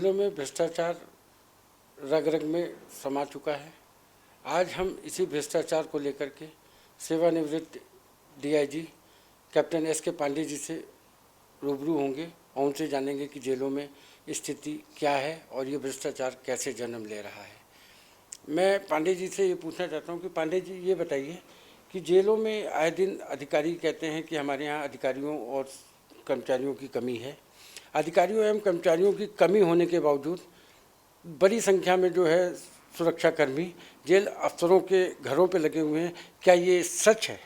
जेलों में भ्रष्टाचार रग रग में समा चुका है। आज हम इसी भ्रष्टाचार को लेकर के सेवानिवृत्त डीआईजी कैप्टन एस के पांडे जी से रूबरू होंगे और उनसे जानेंगे कि जेलों में स्थिति क्या है और ये भ्रष्टाचार कैसे जन्म ले रहा है। मैं पांडे जी से ये पूछना चाहता हूँ कि पांडे जी ये बताइए कि जेलों में आए दिन अधिकारी कहते हैं कि हमारे यहाँ अधिकारियों और कर्मचारियों की कमी है। अधिकारियों एवं कर्मचारियों की कमी होने के बावजूद बड़ी संख्या में जो है सुरक्षाकर्मी जेल अफसरों के घरों पे लगे हुए हैं। क्या ये सच है?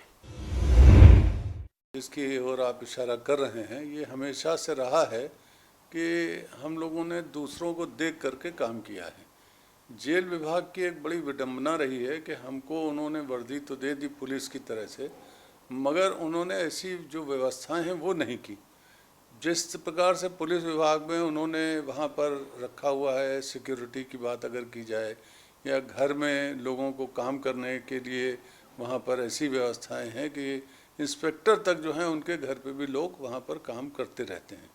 इसकी ओर आप इशारा कर रहे हैं, ये हमेशा से रहा है कि हम लोगों ने दूसरों को देख करके काम किया है। जेल विभाग की एक बड़ी विडंबना रही है कि हमको उन्होंने वर्दी तो दे दी पुलिस की तरह से, मगर उन्होंने ऐसी जो व्यवस्थाएं हैं वो नहीं की। जिस प्रकार से पुलिस विभाग में उन्होंने वहाँ पर रखा हुआ है, सिक्योरिटी की बात अगर की जाए, या घर में लोगों को काम करने के लिए वहाँ पर ऐसी व्यवस्थाएं हैं कि इंस्पेक्टर तक जो हैं उनके घर पे भी लोग वहाँ पर काम करते रहते हैं।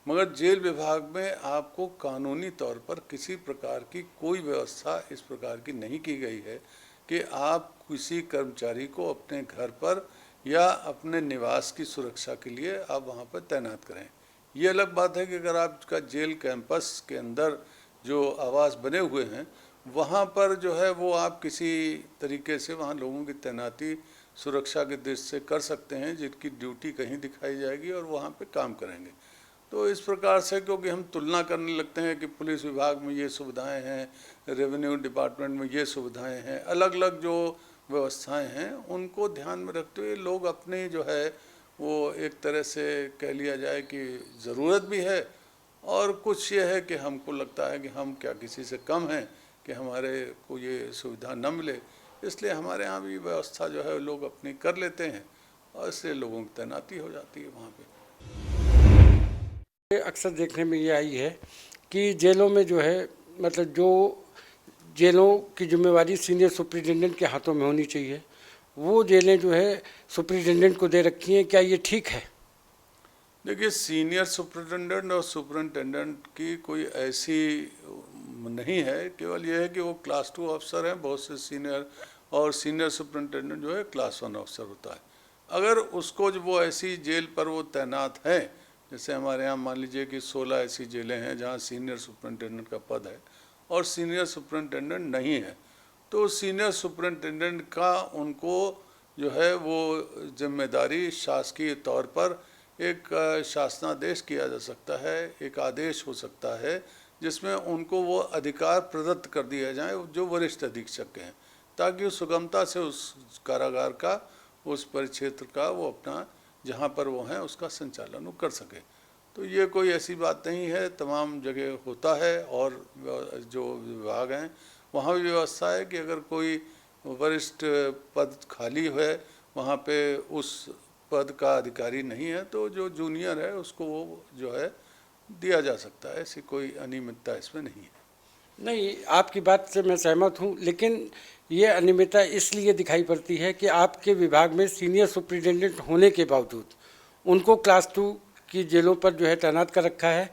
मगर जेल विभाग में आपको कानूनी तौर पर किसी प्रकार की कोई व्यवस्था इस प्रकार की नहीं की गई है कि आप किसी कर्मचारी को अपने घर पर या अपने निवास की सुरक्षा के लिए आप वहाँ पर तैनात करें। ये अलग बात है कि अगर आपका जेल कैंपस के अंदर जो आवास बने हुए हैं वहाँ पर जो है वो आप किसी तरीके से वहाँ लोगों की तैनाती सुरक्षा के दृष्टि से कर सकते हैं, जिनकी ड्यूटी कहीं दिखाई जाएगी और वहाँ पे काम करेंगे। तो इस प्रकार से क्योंकि हम तुलना करने लगते हैं कि पुलिस विभाग में ये सुविधाएं हैं, रेवेन्यू डिपार्टमेंट में ये सुविधाएं हैं, अलग अलग जो व्यवस्थाएं हैं उनको ध्यान में रखते हुए लोग अपने जो है वो एक तरह से कह लिया जाए कि ज़रूरत भी है, और कुछ ये है कि हमको लगता है कि हम क्या किसी से कम हैं कि हमारे को ये सुविधा न मिले, इसलिए हमारे यहाँ भी व्यवस्था जो है लोग अपनी कर लेते हैं और इसलिए लोगों की तैनाती हो जाती है वहाँ पे। अक्सर देखने में ये आई है कि जेलों में जो है मतलब जो जेलों की जिम्मेवारी सीनियर सुपरिटेंडेंट के हाथों में होनी चाहिए, वो जेलें जो है सुपरिटेंडेंट को दे रखी हैं। क्या ये ठीक है? देखिए, सीनियर सुपरिटेंडेंट और सुपरिटेंडेंट की कोई ऐसी नहीं है, केवल ये है कि वो क्लास 2 अफसर हैं। बहुत से सीनियर और सीनियर सुपरिटेंडेंट जो है क्लास 1 अफसर होता है। अगर उसको जो वो ऐसी जेल पर वो तैनात हैं, जैसे हमारे यहाँ मान लीजिए कि 16 ऐसी जेलें हैं जहाँ सीनियर सुपरिटेंडेंट का पद है और सीनियर सुपरिटेंडेंट नहीं है, तो सीनियर सुपरिटेंडेंट का उनको जो है वो जिम्मेदारी शासकीय तौर पर एक शासनादेश किया जा सकता है, एक आदेश हो सकता है जिसमें उनको वो अधिकार प्रदत्त कर दिया जाए जो वरिष्ठ अधीक्षक हैं, ताकि सुगमता से उस कारागार का, उस परिक्षेत्र का वो अपना जहाँ पर वो हैं उसका संचालन वो कर सके। तो ये कोई ऐसी बात नहीं है, तमाम जगह होता है। और जो विभाग हैं वहाँ भी व्यवस्था है कि अगर कोई वरिष्ठ पद खाली है वहाँ पे उस पद का अधिकारी नहीं है तो जो जूनियर है उसको वो जो है दिया जा सकता है। ऐसी कोई अनियमितता इसमें नहीं है। नहीं, आपकी बात से मैं सहमत हूँ, लेकिन ये अनियमितता इसलिए दिखाई पड़ती है कि आपके विभाग में सीनियर सुपरिटेंडेंट होने के बावजूद उनको क्लास 2 की जेलों पर जो है तैनात कर रखा है,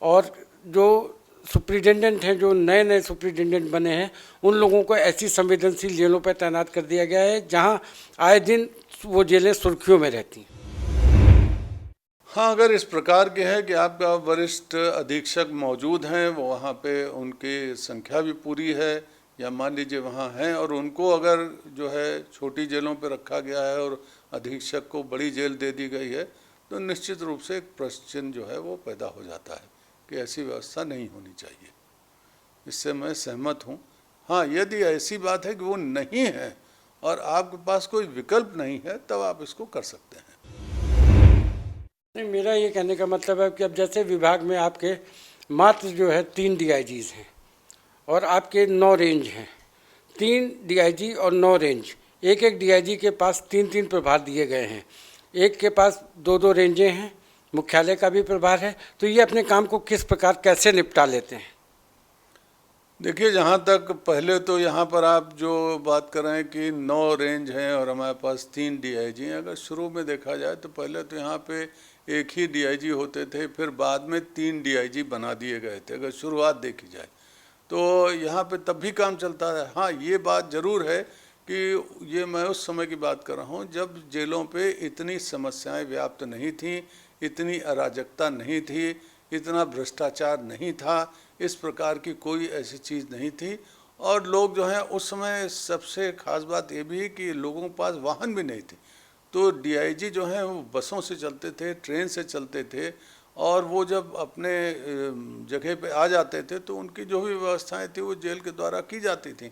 और जो सुपरिटेंडेंट हैं, जो नए नए सुपरिटेंडेंट बने हैं, उन लोगों को ऐसी संवेदनशील जेलों पर तैनात कर दिया गया है जहाँ आए दिन वो जेलें सुर्खियों में रहती हैं। हाँ, अगर इस प्रकार के हैं कि आपका वरिष्ठ अधीक्षक मौजूद हैं, वो वहाँ पे उनकी संख्या भी पूरी है, या मान लीजिए वहाँ हैं और उनको अगर जो है छोटी जेलों पे रखा गया है और अधीक्षक को बड़ी जेल दे दी गई है, तो निश्चित रूप से एक प्रश्न चिन्ह जो है वो पैदा हो जाता है कि ऐसी व्यवस्था नहीं होनी चाहिए। इससे मैं सहमत हूँ। हाँ, यदि ऐसी बात है कि वो नहीं है और आपके पास कोई विकल्प नहीं है, तब आप इसको कर सकते हैं। नहीं, मेरा ये कहने का मतलब है कि अब जैसे विभाग में आपके मात्र जो है 3 डीआईजीज हैं और आपके 9 रेंज हैं, 3 डीआईजी और 9 रेंज, एक एक डीआईजी के पास 3-3 प्रभार दिए गए हैं, एक के पास 2-2 रेंजें हैं, मुख्यालय का भी प्रभार है। तो ये अपने काम को किस प्रकार कैसे निपटा लेते हैं? देखिए, जहाँ तक पहले तो यहाँ पर आप जो बात कर रहे हैं कि 9 रेंज हैं और हमारे पास 3 डीआईजी हैं, अगर शुरू में देखा जाए तो पहले तो यहाँ पे एक ही डीआईजी होते थे, फिर बाद में 3 डीआईजी बना दिए गए थे, अगर शुरुआत देखी जाए तो यहाँ पे तब भी काम चलता है। हाँ, ये बात ज़रूर है कि ये मैं उस समय की बात कर रहा हूँ जब जेलों पे इतनी समस्याएं व्याप्त नहीं थीं, इतनी अराजकता नहीं थी, इतना भ्रष्टाचार नहीं था, इस प्रकार की कोई ऐसी चीज़ नहीं थी। और लोग जो हैं उस समय, सबसे खास बात ये भी है कि लोगों के पास वाहन भी नहीं थे, तो डीआईजी जो हैं वो बसों से चलते थे, ट्रेन से चलते थे, और वो जब अपने जगह पे आ जाते थे तो उनकी जो भी व्यवस्थाएं थी वो जेल के द्वारा की जाती थी।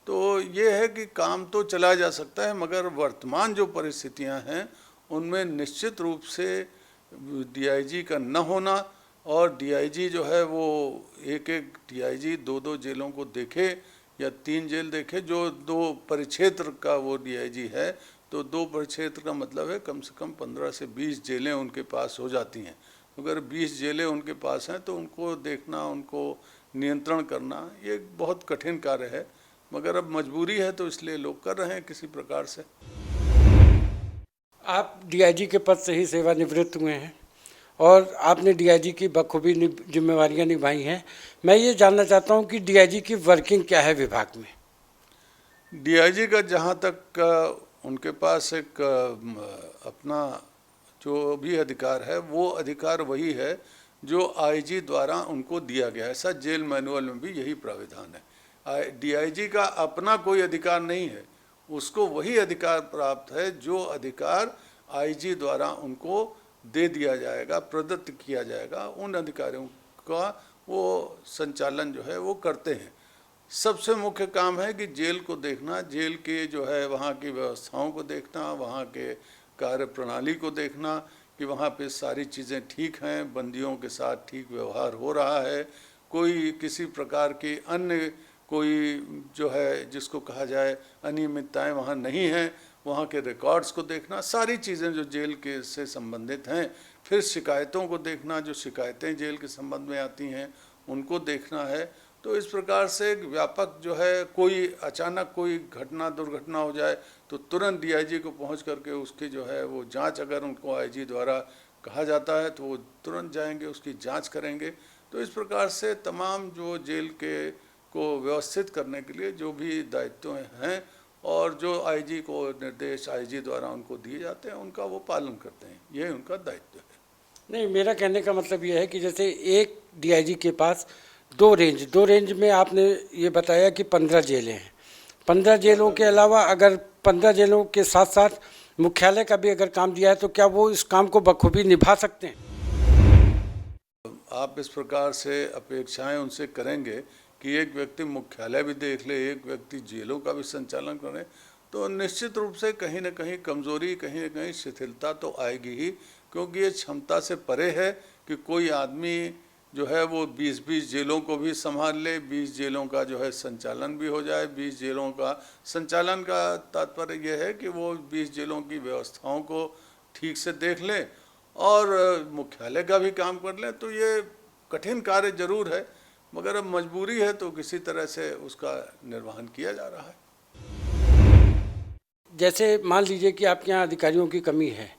तो ये है कि काम तो चलाया जा सकता है, मगर वर्तमान जो परिस्थितियां हैं उनमें निश्चित रूप से डीआईजी का न होना, और डीआईजी जो है वो एक डीआईजी 2 जेलों को देखे या 3 जेल देखे, जो 2 परिक्षेत्र का वो डीआईजी है, तो 2 परिक्षेत्र का मतलब है कम से कम 15 से 20 जेलें उनके पास हो जाती हैं। अगर 20 जेलें उनके पास हैं तो उनको देखना, उनको नियंत्रण करना, ये एक बहुत कठिन कार्य है, मगर अब मजबूरी है तो इसलिए लोग कर रहे हैं किसी प्रकार से। आप डीआईजी के पद से ही सेवानिवृत्त हुए हैं और आपने डीआईजी की बखूबी जिम्मेवारियां निभाई हैं। मैं ये जानना चाहता हूं कि डीआईजी की वर्किंग क्या है विभाग में? डीआईजी का जहाँ तक उनके पास एक अपना जो भी अधिकार है, वो अधिकार वही है जो आईजी द्वारा उनको दिया गया है। ऐसा जेल मैनुअल में भी यही प्राविधान है। डीआईजी का अपना कोई अधिकार नहीं है, उसको वही अधिकार प्राप्त है जो अधिकार आईजी द्वारा उनको दे दिया जाएगा, प्रदत्त किया जाएगा। उन अधिकारियों का वो संचालन जो है वो करते हैं। सबसे मुख्य काम है कि जेल को देखना, जेल के जो है वहाँ की व्यवस्थाओं को देखना, वहाँ के कार्य प्रणाली को देखना कि वहाँ पे सारी चीज़ें ठीक हैं, बंदियों के साथ ठीक व्यवहार हो रहा है, कोई किसी प्रकार की अन्य कोई जो है जिसको कहा जाए अनियमितताएं वहाँ नहीं हैं, वहाँ के रिकॉर्ड्स को देखना, सारी चीज़ें जो जेल के से संबंधित हैं। फिर शिकायतों को देखना, जो शिकायतें जेल के संबंध में आती हैं उनको देखना है। तो इस प्रकार से एक व्यापक जो है, कोई अचानक कोई घटना दुर्घटना हो जाए तो तुरंत डीआईजी को पहुंच करके उसकी जो है वो जांच, अगर उनको आईजी द्वारा कहा जाता है तो वो तुरंत जाएंगे, उसकी जांच करेंगे। तो इस प्रकार से तमाम जो जेल के को व्यवस्थित करने के लिए जो भी दायित्व हैं और जो आईजी को निर्देश आईजी द्वारा उनको दिए जाते हैं उनका वो पालन करते हैं, यही उनका दायित्व है। नहीं, मेरा कहने का मतलब यह है कि जैसे एक डीआईजी के पास दो रेंज में आपने ये बताया कि 15 जेलें हैं। 15 जेलों के अलावा अगर 15 जेलों के साथ साथ मुख्यालय का भी अगर काम दिया है तो क्या वो इस काम को बखूबी निभा सकते हैं? आप इस प्रकार से अपेक्षाएं उनसे करेंगे कि एक व्यक्ति मुख्यालय भी देख ले, एक व्यक्ति जेलों का भी संचालन करे, तो निश्चित रूप से कहीं न कहीं कमजोरी, कहीं न कहीं शिथिलता तो आएगी ही, क्योंकि ये क्षमता से परे है कि कोई आदमी जो है वो 20-20 जेलों को भी संभाल ले, 20 जेलों का जो है संचालन भी हो जाए। 20 जेलों का संचालन का तात्पर्य यह है कि वो 20 जेलों की व्यवस्थाओं को ठीक से देख ले और मुख्यालय का भी काम कर ले। तो ये कठिन कार्य जरूर है, मगर अब मजबूरी है तो किसी तरह से उसका निर्वहन किया जा रहा है। जैसे मान लीजिए कि आपके यहाँ अधिकारियों की कमी है,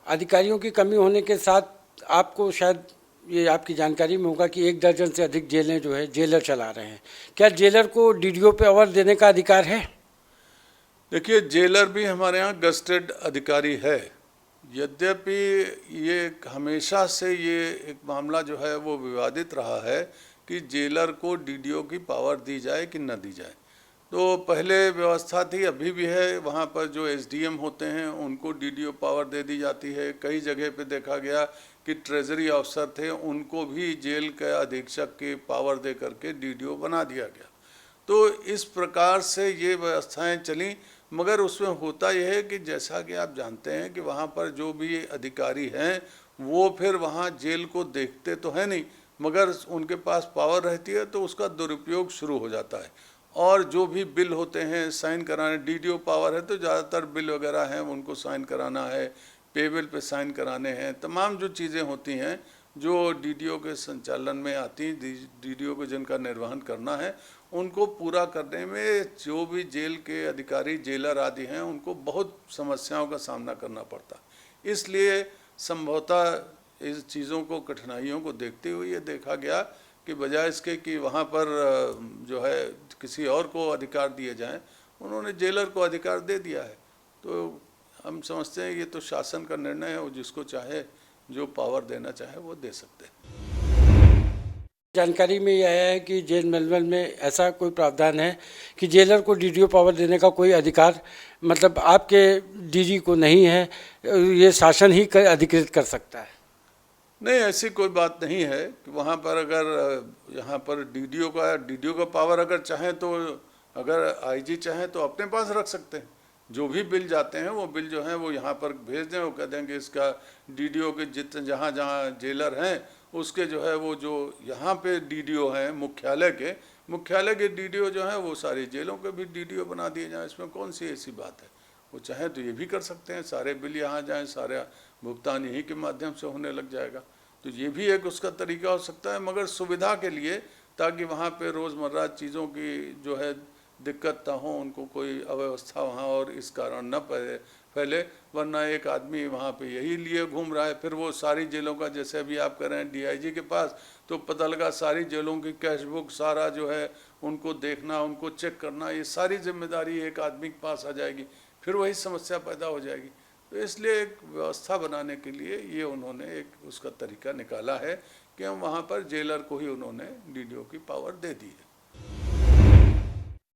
अधिकारियों की कमी होने के साथ आपको शायद ये आपकी जानकारी में होगा कि 1 दर्जन से अधिक जेलें जो है जेलर चला रहे हैं। क्या जेलर को डीडीओ पे अवर देने का अधिकार है? देखिए, जेलर भी हमारे यहाँ गस्टेड अधिकारी है। यद्यपि ये हमेशा से ये एक मामला जो है वो विवादित रहा है कि जेलर को डीडीओ की पावर दी जाए कि न दी जाए। तो पहले व्यवस्था थी, अभी भी है, वहाँ पर जो एसडीएम होते हैं उनको डीडीओ पावर दे दी जाती है। कई जगह पे देखा गया कि ट्रेजरी अफसर थे, उनको भी जेल के अधीक्षक की पावर दे करके डीडीओ बना दिया गया। तो इस प्रकार से ये व्यवस्थाएं चली, मगर उसमें होता यह है कि जैसा कि आप जानते हैं कि वहाँ पर जो भी अधिकारी हैं वो फिर वहाँ जेल को देखते तो है नहीं, मगर उनके पास पावर रहती है तो उसका दुरुपयोग शुरू हो जाता है। और जो भी बिल होते हैं साइन कराने, डीडीओ पावर है तो ज़्यादातर बिल वगैरह हैं उनको साइन कराना है, पे बिल पे साइन कराने हैं, तमाम जो चीज़ें होती हैं जो डीडीओ के संचालन में आती, डीडीओ को जिनका निर्वहन करना है, उनको पूरा करने में जो भी जेल के अधिकारी, जेलर आदि हैं, उनको बहुत समस्याओं का सामना करना पड़ता। इसलिए संभवतः इस चीज़ों को, कठिनाइयों को देखते हुए ये देखा गया कि बजाय इसके कि वहाँ पर जो है किसी और को अधिकार दिए जाएं, उन्होंने जेलर को अधिकार दे दिया है। तो हम समझते हैं ये तो शासन का निर्णय है, वो जिसको चाहे जो पावर देना चाहे वो दे सकते हैं। जानकारी में यह आया है कि जेल मैनुअल में ऐसा कोई प्रावधान है कि जेलर को डीडीओ पावर देने का कोई अधिकार मतलब आपके डीजी को नहीं है, ये शासन ही अधिकृत कर सकता है। नहीं, ऐसी कोई बात नहीं है कि वहाँ पर अगर यहाँ पर डीडीओ का पावर अगर चाहें तो, अगर आईजी चाहें तो अपने पास रख सकते हैं। जो भी बिल जाते हैं वो बिल जो हैं वो यहाँ पर भेज दें, वो कह देंगे इसका डीडीओ के जितने जहाँ जहाँ जेलर हैं उसके जो है वो जो यहाँ पे डीडीओ हैं मुख्यालय के डीडीओ जो हैं वो सारी जेलों के भी डीडीओ बना दिए जाएं। इसमें कौन सी ऐसी बात है? वो चाहें तो ये भी कर सकते हैं, सारे बिल यहाँ जाएँ, सारा भुगतान यहीं के माध्यम से होने लग जाएगा। तो ये भी एक उसका तरीका हो सकता है, मगर सुविधा के लिए, ताकि वहाँ पे रोज़मर्रा चीज़ों की जो है दिक्कत ना हो, उनको कोई अव्यवस्था वहाँ और इस कारण न फैले। वरना एक आदमी वहाँ पे यही लिए घूम रहा है, फिर वो सारी जेलों का, जैसे अभी आप कह रहे हैं डीआईजी के पास, तो पता लगा सारी जेलों की कैश बुक सारा जो है उनको देखना, उनको चेक करना, ये सारी जिम्मेदारी एक आदमी के पास आ जाएगी, फिर वही समस्या पैदा हो जाएगी। तो इसलिए एक व्यवस्था बनाने के लिए ये उन्होंने एक उसका तरीका निकाला है कि हम वहाँ पर जेलर को ही उन्होंने डीडीओ की पावर दे दी है।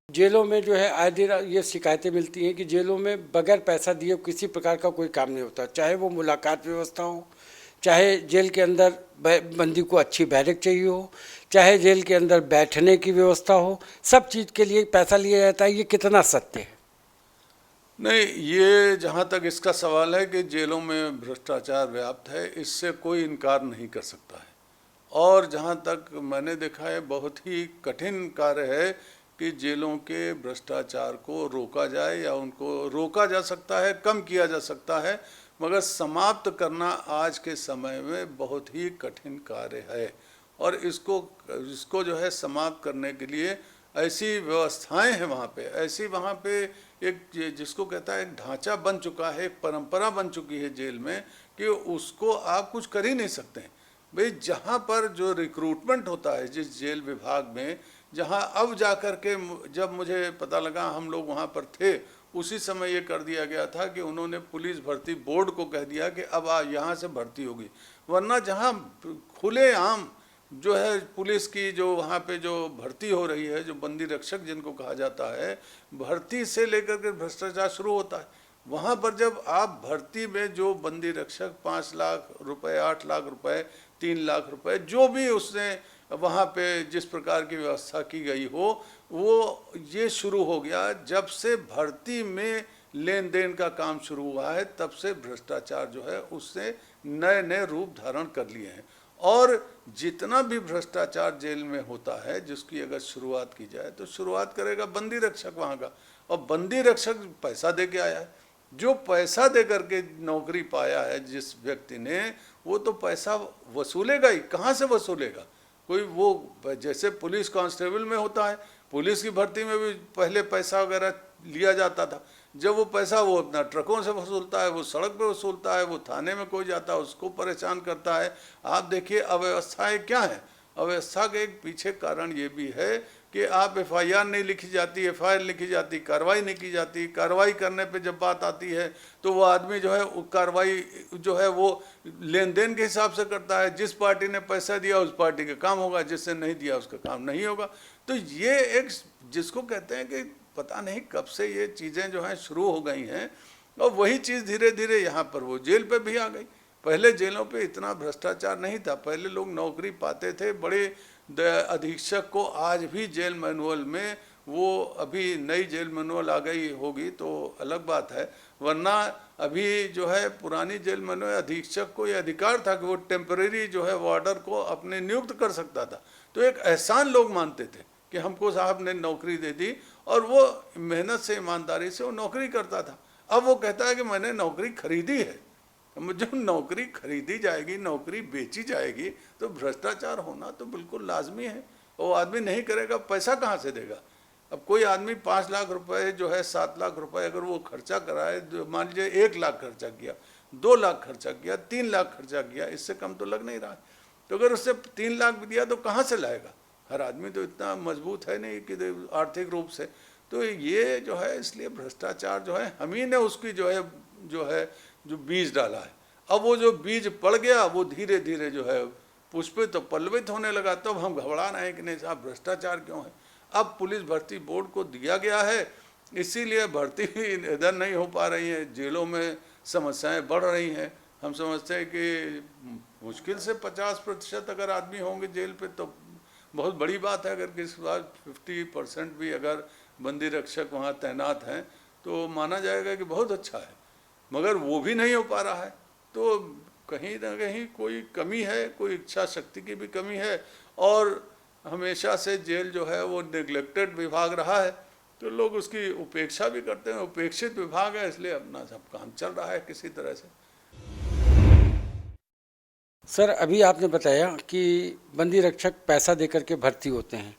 जेलों में जो है आए दिन ये शिकायतें मिलती हैं कि जेलों में बगैर पैसा दिए किसी प्रकार का कोई काम नहीं होता, चाहे वो मुलाकात व्यवस्था हो, चाहे जेल के अंदर बंदी को अच्छी बैरक चाहिए हो, चाहे जेल के अंदर बैठने की व्यवस्था हो, सब चीज़ के लिए पैसा लिया जाता है। ये कितना सत्य है? नहीं, ये जहाँ तक इसका सवाल है कि जेलों में भ्रष्टाचार व्याप्त है, इससे कोई इनकार नहीं कर सकता है। और जहाँ तक मैंने देखा है, बहुत ही कठिन कार्य है कि जेलों के भ्रष्टाचार को रोका जाए, या उनको रोका जा सकता है, कम किया जा सकता है, मगर समाप्त करना आज के समय में बहुत ही कठिन कार्य है। और इसको जो है समाप्त करने के लिए ऐसी व्यवस्थाएं हैं वहाँ पे, ऐसी वहाँ पे एक जिसको कहता है एक ढांचा बन चुका है, एक परंपरा बन चुकी है जेल में, कि उसको आप कुछ कर ही नहीं सकते हैं। भाई जहाँ पर जो रिक्रूटमेंट होता है जिस जेल विभाग में, जहाँ अब जा कर के, जब मुझे पता लगा हम लोग वहाँ पर थे, उसी समय ये कर दिया गया था कि उन्होंने पुलिस भर्ती बोर्ड को कह दिया कि अब यहाँ से भर्ती होगी। वरना जहाँ खुले आम जो है पुलिस की जो वहाँ पे जो भर्ती हो रही है, जो बंदी रक्षक जिनको कहा जाता है, भर्ती से लेकर के भ्रष्टाचार शुरू होता है। वहाँ पर जब आप भर्ती में जो बंदी रक्षक 5 लाख रुपए, 8 लाख रुपए, 3 लाख रुपए, जो भी उसने वहाँ पे जिस प्रकार की व्यवस्था की गई हो, वो ये शुरू हो गया। जब से भर्ती में लेन देन का काम शुरू हुआ है, तब से भ्रष्टाचार जो है उससे नए नए रूप धारण कर लिए हैं। और जितना भी भ्रष्टाचार जेल में होता है, जिसकी अगर शुरुआत की जाए तो शुरुआत करेगा बंदी रक्षक वहाँ का, और बंदी रक्षक पैसा दे के आया है। जो पैसा दे करके नौकरी पाया है जिस व्यक्ति ने, वो तो पैसा वसूलेगा ही। कहाँ से वसूलेगा? कोई वो जैसे पुलिस कांस्टेबल में होता है, पुलिस की भर्ती में भी पहले पैसा वगैरह लिया जाता था। जब वो पैसा वो अपना ट्रकों से वसूलता है, वो सड़क पे वसूलता है, वो थाने में कोई जाता है उसको परेशान करता है। आप देखिए अव्यवस्थाएं क्या है। अव्यवस्था के एक पीछे कारण ये भी है कि आप एफआईआर नहीं लिखी जाती, एफआईआर लिखी जाती, कार्रवाई नहीं की जाती। कार्रवाई करने पे जब बात आती है तो वो आदमी जो है कार्रवाई जो है वो लेन देन के हिसाब से करता है। जिस पार्टी ने पैसा दिया उस पार्टी का काम होगा, जिसने नहीं दिया उसका काम नहीं होगा। तो ये एक जिसको कहते हैं कि पता नहीं कब से ये चीज़ें जो हैं शुरू हो गई हैं, और वही चीज़ धीरे धीरे यहाँ पर वो जेल पे भी आ गई। पहले जेलों पे इतना भ्रष्टाचार नहीं था, पहले लोग नौकरी पाते थे। बड़े अधीक्षक को आज भी जेल मैनुअल में, वो अभी नई जेल मैनुअल आ गई होगी तो अलग बात है, वरना अभी जो है पुरानी जेल मैनुअल अधीक्षक को ये अधिकार था कि वो टेम्परेरी जो है वार्डर को अपने नियुक्त कर सकता था। तो एक एहसान लोग मानते थे कि हमको साहब ने नौकरी दे दी, और वो मेहनत से ईमानदारी से वो नौकरी करता था। अब वो कहता है कि मैंने नौकरी खरीदी है। जब नौकरी खरीदी जाएगी, नौकरी बेची जाएगी, तो भ्रष्टाचार होना तो बिल्कुल लाजमी है। वो आदमी नहीं करेगा, पैसा कहाँ से देगा? अब कोई आदमी 5 लाख रुपए जो है 7 लाख रुपए अगर वो खर्चा कराए, मान लीजिए 1 लाख खर्चा किया, 2 लाख खर्चा किया, 3 लाख खर्चा किया, इससे कम तो लग नहीं रहा है। तो अगर उससे 3 लाख भी दिया तो कहाँ से लाएगा? हर आदमी तो इतना मजबूत है नहीं कि आर्थिक रूप से। तो ये जो है, इसलिए भ्रष्टाचार जो है हम ही ने उसकी जो बीज डाला है। अब वो जो बीज पड़ गया वो धीरे धीरे जो है पुष्पित और पल्लवित होने लगा। तब हम घबरा रहे हैं कि नहीं साहब भ्रष्टाचार क्यों है। अब पुलिस भर्ती बोर्ड को दिया गया है, इसीलिए भर्ती इधर नहीं हो पा रही है, जेलों में समस्याएं बढ़ रही हैं। हम समझते हैं कि मुश्किल से 50% अगर आदमी होंगे जेल पे तो बहुत बड़ी बात है। अगर किसी बार 50% भी अगर बंदी रक्षक वहाँ तैनात हैं तो माना जाएगा कि बहुत अच्छा है, मगर वो भी नहीं हो पा रहा है। तो कहीं ना कहीं कोई कमी है, कोई इच्छा शक्ति की भी कमी है। और हमेशा से जेल जो है वो नेग्लेक्टेड विभाग रहा है, तो लोग उसकी उपेक्षा भी करते हैं। उपेक्षित विभाग है, इसलिए अपना सब काम चल रहा है किसी तरह से। सर, अभी आपने बताया कि बंदी रक्षक पैसा देकर के भर्ती होते हैं।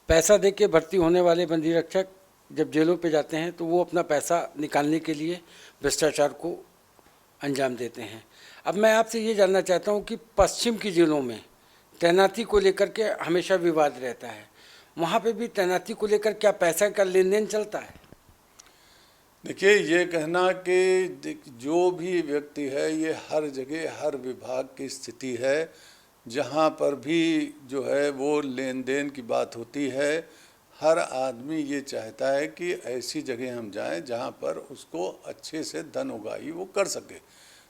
पैसा दे के भर्ती होने वाले बंदी रक्षक जब जेलों पे जाते हैं तो वो अपना पैसा निकालने के लिए भ्रष्टाचार को अंजाम देते हैं। अब मैं आपसे ये जानना चाहता हूँ कि पश्चिम की जेलों में तैनाती को लेकर के हमेशा विवाद रहता है, वहाँ पे भी तैनाती को लेकर क्या पैसा का लेन देन चलता है? देखिए, ये कहना कि जो भी व्यक्ति है, ये हर जगह हर विभाग की स्थिति है, जहाँ पर भी जो है वो लेन देन की बात होती है, हर आदमी ये चाहता है कि ऐसी जगह हम जाएं जहाँ पर उसको अच्छे से धन उगाही वो कर सके।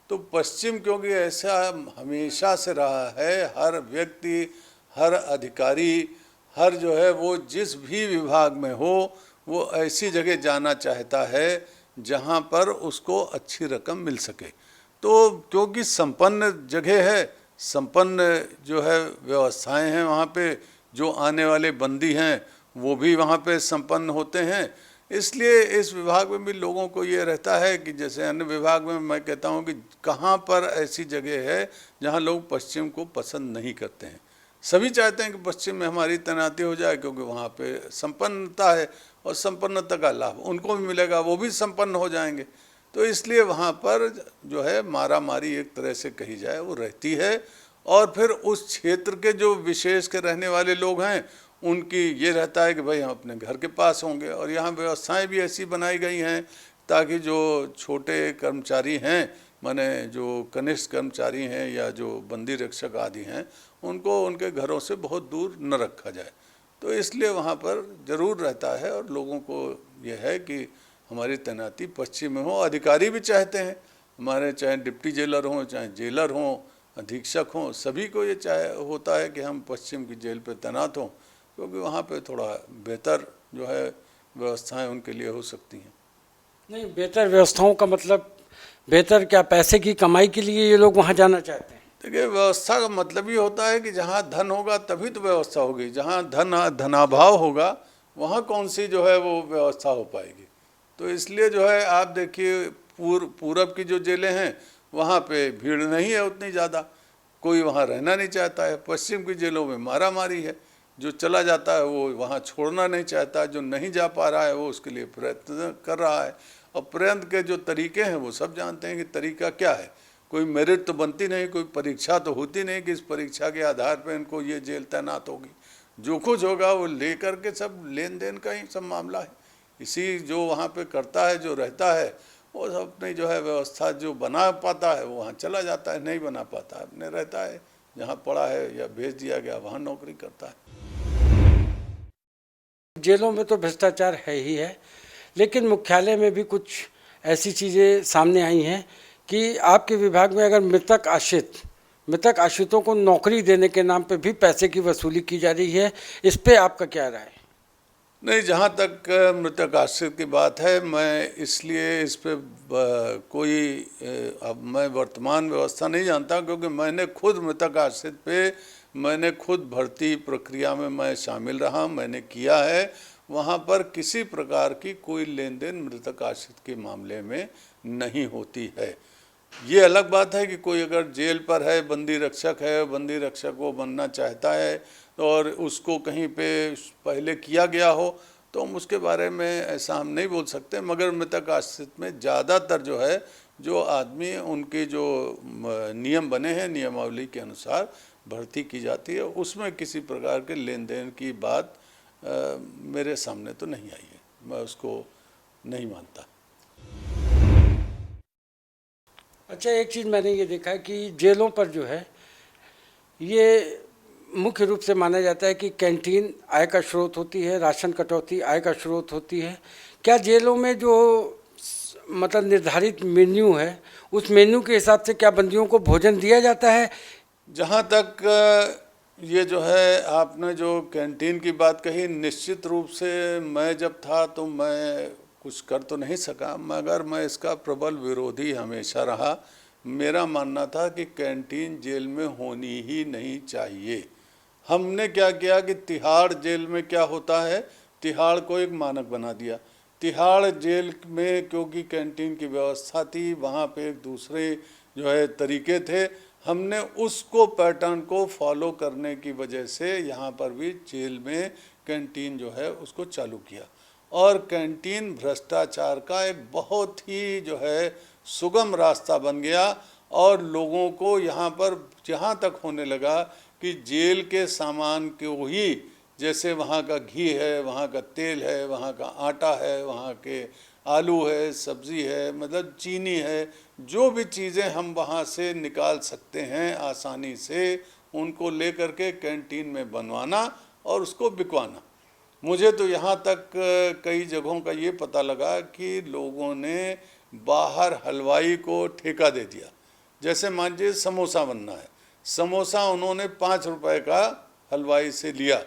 तो पश्चिम क्योंकि ऐसा हमेशा से रहा है, हर व्यक्ति, हर अधिकारी, हर जो है वो जिस भी विभाग में हो वो ऐसी जगह जाना चाहता है जहाँ पर उसको अच्छी रकम मिल सके। तो क्योंकि संपन्न जगह है, संपन्न जो है व्यवस्थाएं हैं वहाँ पे, जो आने वाले बंदी हैं वो भी वहाँ पे संपन्न होते हैं, इसलिए इस विभाग में भी लोगों को ये रहता है कि जैसे अन्य विभाग में मैं कहता हूँ कि कहाँ पर ऐसी जगह है जहाँ लोग पश्चिम को पसंद नहीं करते हैं। सभी चाहते हैं कि पश्चिम में हमारी तैनाती हो जाए, क्योंकि वहाँ पे संपन्नता है और संपन्नता का लाभ उनको भी मिलेगा, वो भी संपन्न हो जाएंगे। तो इसलिए वहाँ पर जो है मारा मारी एक तरह से कही जाए वो रहती है। और फिर उस क्षेत्र के जो विशेष के रहने वाले लोग हैं उनकी ये रहता है कि भाई हम अपने घर के पास होंगे। और यहाँ व्यवस्थाएं भी ऐसी बनाई गई हैं ताकि जो छोटे कर्मचारी हैं, माने जो कनिष्ठ कर्मचारी हैं या जो बंदी रक्षक आदि हैं, उनको उनके घरों से बहुत दूर न रखा जाए। तो इसलिए वहाँ पर ज़रूर रहता है और लोगों को ये है कि हमारी तैनाती पश्चिम में हो। अधिकारी भी चाहते हैं हमारे, चाहे डिप्टी जेलर हों, चाहे जेलर हों, अधीक्षक हों, सभी को ये होता है कि हम पश्चिम की जेल पर तैनात हों, क्योंकि वहाँ पे थोड़ा बेहतर जो है व्यवस्थाएं उनके लिए हो सकती हैं। नहीं, बेहतर व्यवस्थाओं का मतलब बेहतर क्या, पैसे की कमाई के लिए ये लोग वहाँ जाना चाहते हैं? देखिए, व्यवस्था का मतलब ये होता है कि जहाँ धन होगा तभी तो व्यवस्था होगी। जहाँ धनाभाव होगा वहाँ कौन सी जो है वो व्यवस्था हो पाएगी। तो इसलिए जो है आप देखिए पूरब की जो जेलें हैं वहाँ पे भीड़ नहीं है उतनी ज़्यादा, कोई वहाँ रहना नहीं चाहता है। पश्चिम की जेलों में मारा मारी है, जो चला जाता है वो वहाँ छोड़ना नहीं चाहता, जो नहीं जा पा रहा है वो उसके लिए प्रयत्न कर रहा है। और प्रयत्न के जो तरीके हैं वो सब जानते हैं कि तरीका क्या है। कोई मेरिट तो बनती नहीं, कोई परीक्षा तो होती नहीं कि इस परीक्षा के आधार पर इनको ये जेल तैनात होगी। जो कुछ होगा वो लेकर के सब लेन देन का ही सब मामला है। इसी जो वहाँ पे करता है, जो रहता है, वो सब अपनी जो है व्यवस्था जो बना पाता है वो वहाँ चला जाता है, नहीं बना पाता है अपने रहता है जहाँ पड़ा है या भेज दिया गया वहाँ नौकरी करता है। जेलों में तो भ्रष्टाचार है ही है, लेकिन मुख्यालय में भी कुछ ऐसी चीज़ें सामने आई हैं कि आपके विभाग में अगर मृतक आश्रितों को नौकरी देने के नाम पे भी पैसे की वसूली की जा रही है, इस पे आपका क्या राय है? नहीं, जहाँ तक मृतक आश्रित की बात है, मैं इसलिए इस पे अब मैं वर्तमान व्यवस्था नहीं जानता, क्योंकि मैंने खुद मृतक आश्रित पे मैंने खुद भर्ती प्रक्रिया में मैं शामिल रहा, मैंने किया है। वहाँ पर किसी प्रकार की कोई लेन देन मृतक आश्रित के मामले में नहीं होती है। ये अलग बात है कि कोई अगर जेल पर है, बंदी रक्षक है, बंदी रक्षक वो बनना चाहता है और उसको कहीं पे पहले किया गया हो तो हम उसके बारे में ऐसा हम नहीं बोल सकते। मगर मृतक आश्रित में ज़्यादातर जो है जो आदमी उनके जो नियम बने हैं नियमावली के अनुसार भर्ती की जाती है, उसमें किसी प्रकार के लेन देन की बात मेरे सामने तो नहीं आई है, मैं उसको नहीं मानता। अच्छा, एक चीज़ मैंने ये देखा है कि जेलों पर जो है ये मुख्य रूप से माना जाता है कि कैंटीन आय का स्रोत होती है, राशन कटौती आय का स्रोत होती है। क्या जेलों में जो मतलब निर्धारित मेन्यू है उस मेन्यू के हिसाब से क्या बंदियों को भोजन दिया जाता है? जहाँ तक ये जो है आपने जो कैंटीन की बात कही, निश्चित रूप से मैं जब था तो मैं कुछ कर तो नहीं सका, मगर मैं इसका प्रबल विरोधी हमेशा रहा। मेरा मानना था कि कैंटीन जेल में होनी ही नहीं चाहिए। हमने क्या किया कि तिहाड़ जेल में क्या होता है, तिहाड़ को एक मानक बना दिया। तिहाड़ जेल में क्योंकि कैंटीन की व्यवस्था थी, वहाँ पे एक दूसरे जो है तरीके थे, हमने उसको पैटर्न को फॉलो करने की वजह से यहाँ पर भी जेल में कैंटीन जो है उसको चालू किया। और कैंटीन भ्रष्टाचार का एक बहुत ही जो है सुगम रास्ता बन गया, और लोगों को यहाँ पर जहाँ तक होने लगा कि जेल के सामान को ही, जैसे वहाँ का घी है, वहाँ का तेल है, वहाँ का आटा है, वहाँ के आलू है, सब्ज़ी है, मतलब चीनी है, जो भी चीज़ें हम वहाँ से निकाल सकते हैं आसानी से, उनको लेकर के कैंटीन में बनवाना और उसको बिकवाना। मुझे तो यहाँ तक कई जगहों का ये पता लगा कि लोगों ने बाहर हलवाई को ठेका दे दिया। जैसे मान लीजिए समोसा बनना है, समोसा उन्होंने 5 रुपए का हलवाई से लिया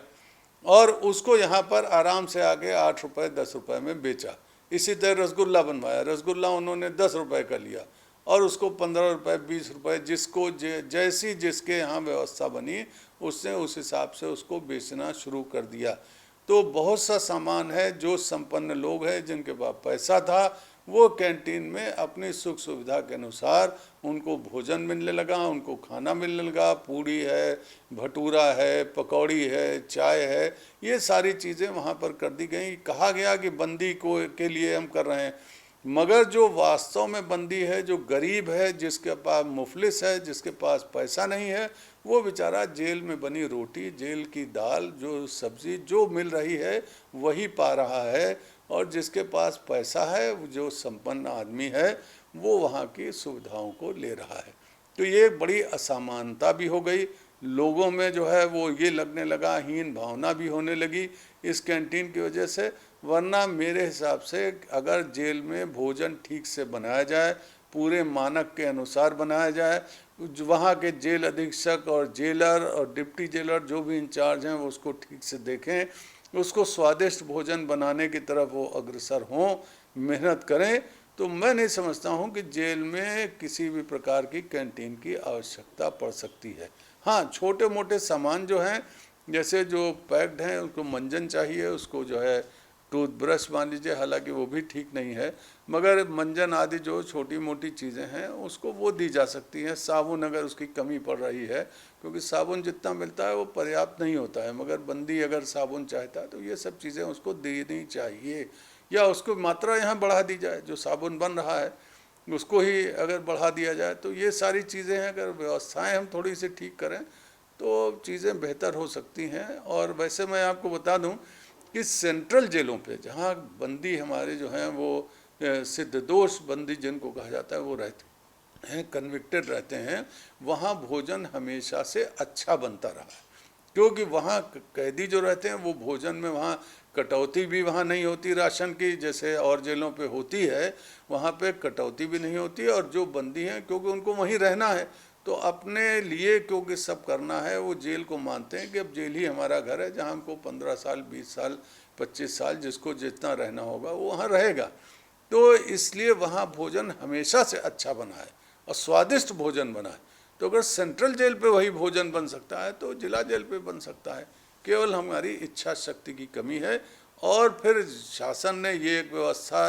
और उसको यहाँ पर आराम से आके 8 रुपए 10 रुपए में बेचा। इसी तरह रसगुल्ला बनवाया, रसगुल्ला उन्होंने 10 रुपए का लिया और उसको 15 रुपए 20 रुपए, जिसको जैसी जिसके यहाँ व्यवस्था बनी उसने उस हिसाब से उसको बेचना शुरू कर दिया। तो बहुत सा सामान है, जो संपन्न लोग हैं जिनके पास पैसा था वो कैंटीन में अपनी सुख सुविधा के अनुसार उनको भोजन मिलने लगा, उनको खाना मिलने लगा। पूड़ी है, भटूरा है, पकौड़ी है, चाय है, ये सारी चीज़ें वहाँ पर कर दी गई। कहा गया कि बंदी को के लिए हम कर रहे हैं, मगर जो वास्तव में बंदी है, जो गरीब है, जिसके पास मुफलिस है, जिसके पास पैसा नहीं है, वो बेचारा जेल में बनी रोटी, जेल की दाल, जो सब्ज़ी जो मिल रही है वही पा रहा है। और जिसके पास पैसा है, जो संपन्न आदमी है, वो वहाँ की सुविधाओं को ले रहा है। तो ये बड़ी असमानता भी हो गई लोगों में, जो है वो ये लगने लगा, हीन भावना भी होने लगी इस कैंटीन की वजह से। वरना मेरे हिसाब से अगर जेल में भोजन ठीक से बनाया जाए, पूरे मानक के अनुसार बनाया जाए, वहाँ के जेल अधीक्षक और जेलर और डिप्टी जेलर जो भी इंचार्ज हैं वो उसको ठीक से देखें, उसको स्वादिष्ट भोजन बनाने की तरफ वो अग्रसर हों, मेहनत करें, तो मैं नहीं समझता हूँ कि जेल में किसी भी प्रकार की कैंटीन की आवश्यकता पड़ सकती है। हाँ, छोटे मोटे सामान जो हैं, जैसे जो पैक्ड हैं, उसको मंजन चाहिए, उसको जो है टूथब्रश मान लीजिए, हालांकि वो भी ठीक नहीं है, मगर मंजन आदि जो छोटी मोटी चीज़ें हैं उसको वो दी जा सकती हैं। साबुन अगर उसकी कमी पड़ रही है, क्योंकि साबुन जितना मिलता है वो पर्याप्त नहीं होता है, मगर बंदी अगर साबुन चाहता है तो ये सब चीज़ें उसको देनी चाहिए, या उसको मात्रा यहाँ बढ़ा दी जाए। जो साबुन बन रहा है उसको ही अगर बढ़ा दिया जाए, तो ये सारी चीज़ें हैं, अगर व्यवस्थाएँ हम थोड़ी सी ठीक करें तो चीज़ें बेहतर हो सकती हैं। और वैसे मैं आपको बता दूं कि सेंट्रल जेलों पे, जहाँ बंदी हमारे जो हैं वो सिद्ध दोष बंदी जिनको कहा जाता है वो रहते हैं, कन्विक्टेड रहते हैं, वहाँ भोजन हमेशा से अच्छा बनता रहा है। क्योंकि वहाँ कैदी जो रहते हैं वो भोजन में, वहाँ कटौती भी वहाँ नहीं होती राशन की, जैसे और जेलों पे होती है, वहाँ पे कटौती भी नहीं होती। और जो बंदी हैं, क्योंकि उनको वहीं रहना है, तो अपने लिए क्योंकि सब करना है, वो जेल को मानते हैं कि अब जेल ही हमारा घर है, जहाँ हमको 15 साल 20 साल 25 साल जिसको जितना रहना होगा वो वहाँ रहेगा। तो इसलिए वहाँ भोजन हमेशा से अच्छा बना है और स्वादिष्ट भोजन बना है। तो अगर सेंट्रल जेल पे वही भोजन बन सकता है तो जिला जेल पे बन सकता है। केवल हमारी इच्छा शक्ति की कमी है। और फिर शासन ने ये एक व्यवस्था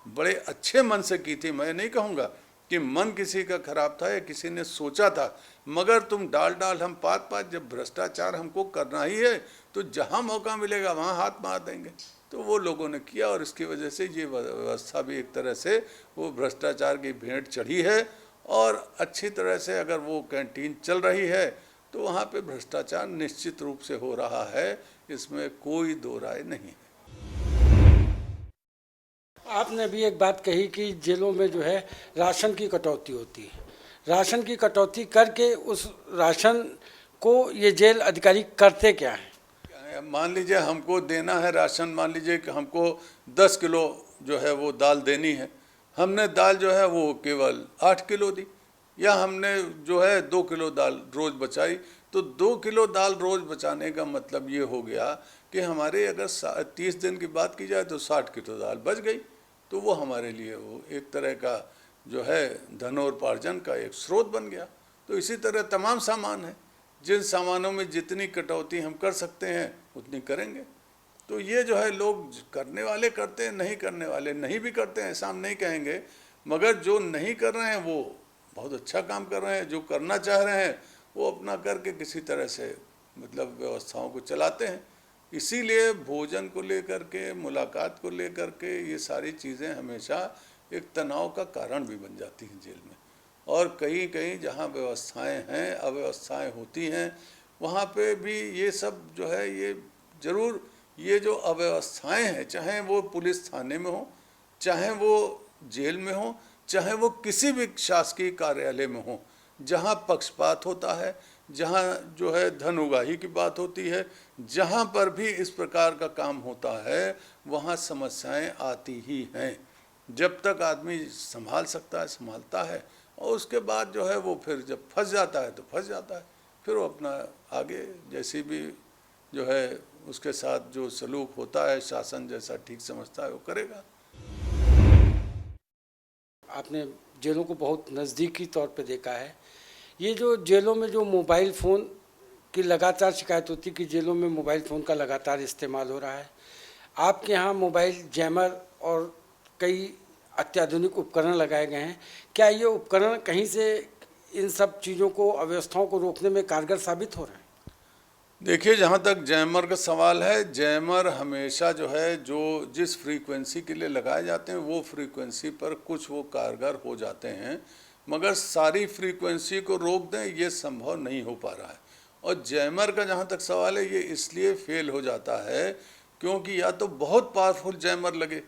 बड़े अच्छे मन से की थी। मैं नहीं कहूँगा कि मन किसी का खराब था या किसी ने सोचा था, मगर तुम डाल हम पात, जब भ्रष्टाचार हमको करना ही है तो जहाँ मौका मिलेगा वहाँ हाथ मार देंगे। तो वो लोगों ने किया और इसकी वजह से ये व्यवस्था भी एक तरह से वो भ्रष्टाचार की भेंट चढ़ी है। और अच्छी तरह से अगर वो कैंटीन चल रही है तो वहाँ पे भ्रष्टाचार निश्चित रूप से हो रहा है, इसमें कोई दो राय नहीं है। आपने अभी एक बात कही कि जेलों में जो है राशन की कटौती होती है। राशन की कटौती करके उस राशन को ये जेल अधिकारी करते क्या हैं? मान लीजिए हमको देना है राशन, मान लीजिए कि हमको 10 किलो जो है वो दाल देनी है, हमने दाल जो है वो केवल 8 किलो दी, या हमने जो है 2 किलो दाल रोज़ बचाई, तो 2 किलो दाल रोज़ बचाने का मतलब ये हो गया कि हमारे अगर 30 दिन की बात की जाए तो 60 किलो दाल बच गई। तो वो हमारे लिए वो एक तरह का जो है धनोपार्जन का एक स्रोत बन गया। तो इसी तरह तमाम सामान है, जिन सामानों में जितनी कटौती हम कर सकते हैं उतनी करेंगे। तो ये जो है लोग करने वाले करते हैं, नहीं करने वाले नहीं भी करते हैं, ऐसा हम नहीं कहेंगे, मगर जो नहीं कर रहे हैं वो बहुत अच्छा काम कर रहे हैं, जो करना चाह रहे हैं वो अपना करके किसी तरह से मतलब व्यवस्थाओं को चलाते हैं। इसीलिए भोजन को लेकर के, मुलाकात को लेकर के ये सारी चीज़ें हमेशा एक तनाव का कारण भी बन जाती हैं जेल में। और कहीं कहीं जहाँ व्यवस्थाएं हैं, अव्यवस्थाएं होती हैं, वहाँ पे भी ये सब जो है ये ज़रूर ये जो अव्यवस्थाएं हैं, चाहे वो पुलिस थाने में हो, चाहे वो जेल में हो, चाहे वो किसी भी शासकीय कार्यालय में हो, जहाँ पक्षपात होता है, जहाँ जो है धन उगाही की बात होती है, जहाँ पर भी इस प्रकार का काम होता है वहाँ समस्याएं आती ही हैं। जब तक आदमी संभाल सकता है संभालता है, और उसके बाद जो है वो फिर जब फंस जाता है तो फंस जाता है, फिर वो अपना आगे जैसी भी जो है उसके साथ जो सलूक होता है, शासन जैसा ठीक समझता है वो करेगा। आपने जेलों को बहुत नज़दीकी तौर पे देखा है। ये जो जेलों में जो मोबाइल फ़ोन की लगातार शिकायत होती है कि जेलों में मोबाइल फ़ोन का लगातार इस्तेमाल हो रहा है, आपके यहाँ मोबाइल जैमर और कई अत्याधुनिक उपकरण लगाए गए हैं। क्या ये उपकरण कहीं से इन सब चीज़ों को, अव्यवस्थाओं को रोकने में कारगर साबित हो रहे हैं? देखिए, जहाँ तक जैमर का सवाल है, जैमर हमेशा जो है जो जिस फ्रीक्वेंसी के लिए लगाए जाते हैं वो फ्रीक्वेंसी पर कुछ वो कारगर हो जाते हैं, मगर सारी फ्रीक्वेंसी को रोक दें ये संभव नहीं हो पा रहा है। और जैमर का जहाँ तक सवाल है, ये इसलिए फेल हो जाता है क्योंकि या तो बहुत पावरफुल जैमर लगे,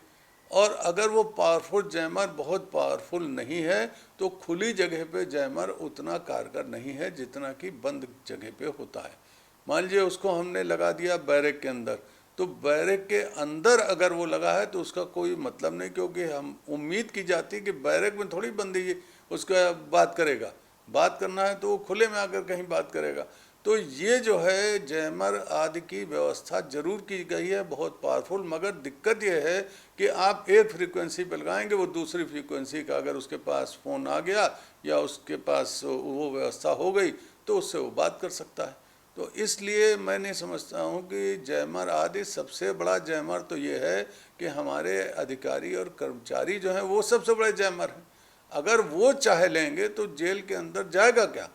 और अगर वो पावरफुल जैमर बहुत पावरफुल नहीं है तो खुली जगह पे जैमर उतना कारगर नहीं है जितना कि बंद जगह पे होता है। मान लीजिए उसको हमने लगा दिया बैरक के अंदर, तो बैरक के अंदर अगर वो लगा है तो उसका कोई मतलब नहीं, क्योंकि हम उम्मीद की जाती है कि बैरक में थोड़ी बंदी उसका बात करेगा, बात करना है तो वो खुले में आकर कहीं बात करेगा। तो ये जो है जैमर आदि की व्यवस्था जरूर की गई है बहुत पावरफुल, मगर दिक्कत ये है कि आप एक फ्रीक्वेंसी पर लगाएंगे, वो दूसरी फ्रीक्वेंसी का अगर उसके पास फ़ोन आ गया या उसके पास वो व्यवस्था हो गई तो उससे वो बात कर सकता है। तो इसलिए मैं नहीं समझता हूँ कि जैमर आदि, सबसे बड़ा जैमर तो ये है कि हमारे अधिकारी और कर्मचारी जो हैं वो सबसे बड़े जैमर हैं। अगर वो चाहे लेंगे तो जेल के अंदर जाएगा क्या?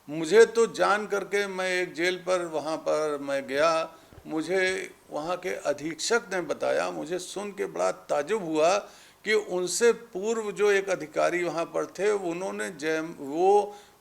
मुझे तो जान करके, मैं एक जेल पर वहाँ पर मैं गया, मुझे वहाँ के अधीक्षक ने बताया, मुझे सुन के बड़ा ताज्जुब हुआ कि उनसे पूर्व जो एक अधिकारी वहाँ पर थे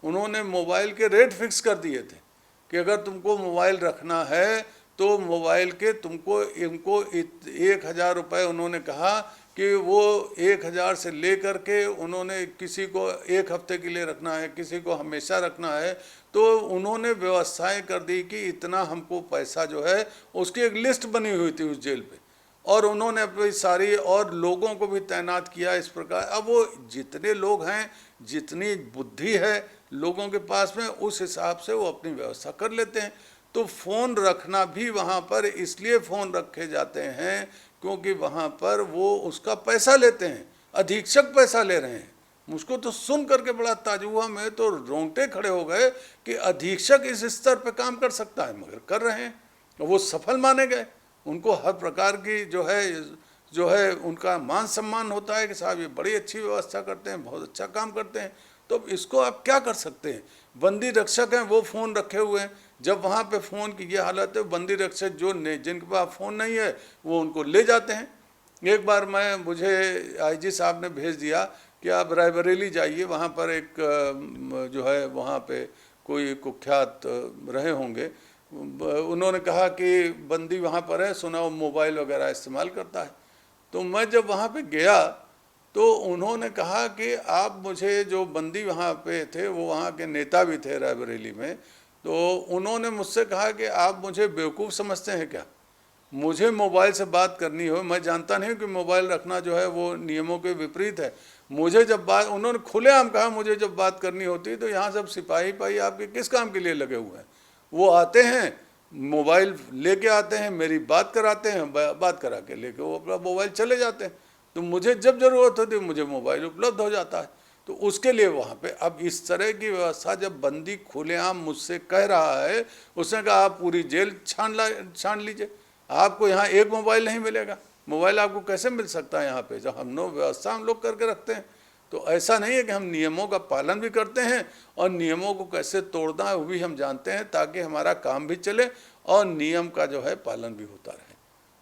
उन्होंने मोबाइल के रेट फिक्स कर दिए थे कि अगर तुमको मोबाइल रखना है तो मोबाइल के तुमको इनको 1000 रुपये उन्होंने कहा कि वो 1000 से लेकर के उन्होंने किसी को 1 हफ्ते के लिए रखना है, किसी को हमेशा रखना है। तो उन्होंने व्यवस्थाएं कर दी कि इतना हमको पैसा जो है, उसकी एक लिस्ट बनी हुई थी उस जेल पे, और उन्होंने अपनी सारी और लोगों को भी तैनात किया इस प्रकार। अब वो जितने लोग हैं, जितनी बुद्धि है लोगों के पास में, उस हिसाब से वो अपनी व्यवस्था कर लेते हैं। तो फ़ोन रखना भी वहाँ पर इसलिए फ़ोन रखे जाते हैं क्योंकि वहाँ पर वो उसका पैसा लेते हैं, अधीक्षक पैसा ले रहे हैं। मुझको तो सुन करके बड़ा ताज्जुब हुआ, मैं तो रोंगटे खड़े हो गए कि अधीक्षक इस स्तर पे काम कर सकता है, मगर कर रहे हैं। वो सफल माने गए, उनको हर प्रकार की जो है उनका मान सम्मान होता है कि साहब ये बड़ी अच्छी व्यवस्था करते हैं, बहुत अच्छा काम करते हैं। तो इसको आप क्या कर सकते हैं? बंदी रक्षक हैं, वो फ़ोन रखे हुए हैं, जब वहाँ पे फ़ोन की ये हालत है, बंदी रक्षक जिनके पास फ़ोन नहीं है वो उनको ले जाते हैं। एक बार मुझे आईजी साहब ने भेज दिया कि आप रायबरेली जाइए, वहाँ पर एक जो है वहाँ पे कोई कुख्यात रहे होंगे, उन्होंने कहा कि बंदी वहाँ पर है, सुना वो मोबाइल वगैरह इस्तेमाल करता है। तो मैं जब वहाँ पे गया तो उन्होंने कहा कि आप मुझे, जो बंदी वहाँ पे थे वो वहाँ के नेता भी थे रायबरेली में, तो उन्होंने मुझसे कहा कि आप मुझे बेवकूफ़ समझते हैं क्या? मुझे मोबाइल से बात करनी हो, मैं जानता नहीं कि मोबाइल रखना जो है वो नियमों के विपरीत है। मुझे जब बात, उन्होंने खुलेआम कहा, मुझे जब बात करनी होती है तो यहाँ सब सिपाही पाही आपके किस काम के लिए लगे हुए हैं? वो आते हैं, मोबाइल लेके आते हैं, मेरी बात कराते हैं, बात करा के लेके वो अपना मोबाइल चले जाते हैं। तो मुझे जब ज़रूरत होती है मुझे मोबाइल उपलब्ध हो जाता है। तो उसके लिए वहाँ पे अब इस तरह की व्यवस्था, जब बंदी खुलेआम मुझसे कह रहा है, उसने कहा आप पूरी जेल छान लीजिए, आपको यहाँ एक मोबाइल नहीं मिलेगा। मोबाइल आपको कैसे मिल सकता है यहाँ पे, जब हम लोग व्यवस्था हम लोग करके रखते हैं। तो ऐसा नहीं है कि हम नियमों का पालन भी करते हैं और नियमों को कैसे तोड़ना है वो भी हम जानते हैं, ताकि हमारा काम भी चले और नियम का जो है पालन भी होता रहे।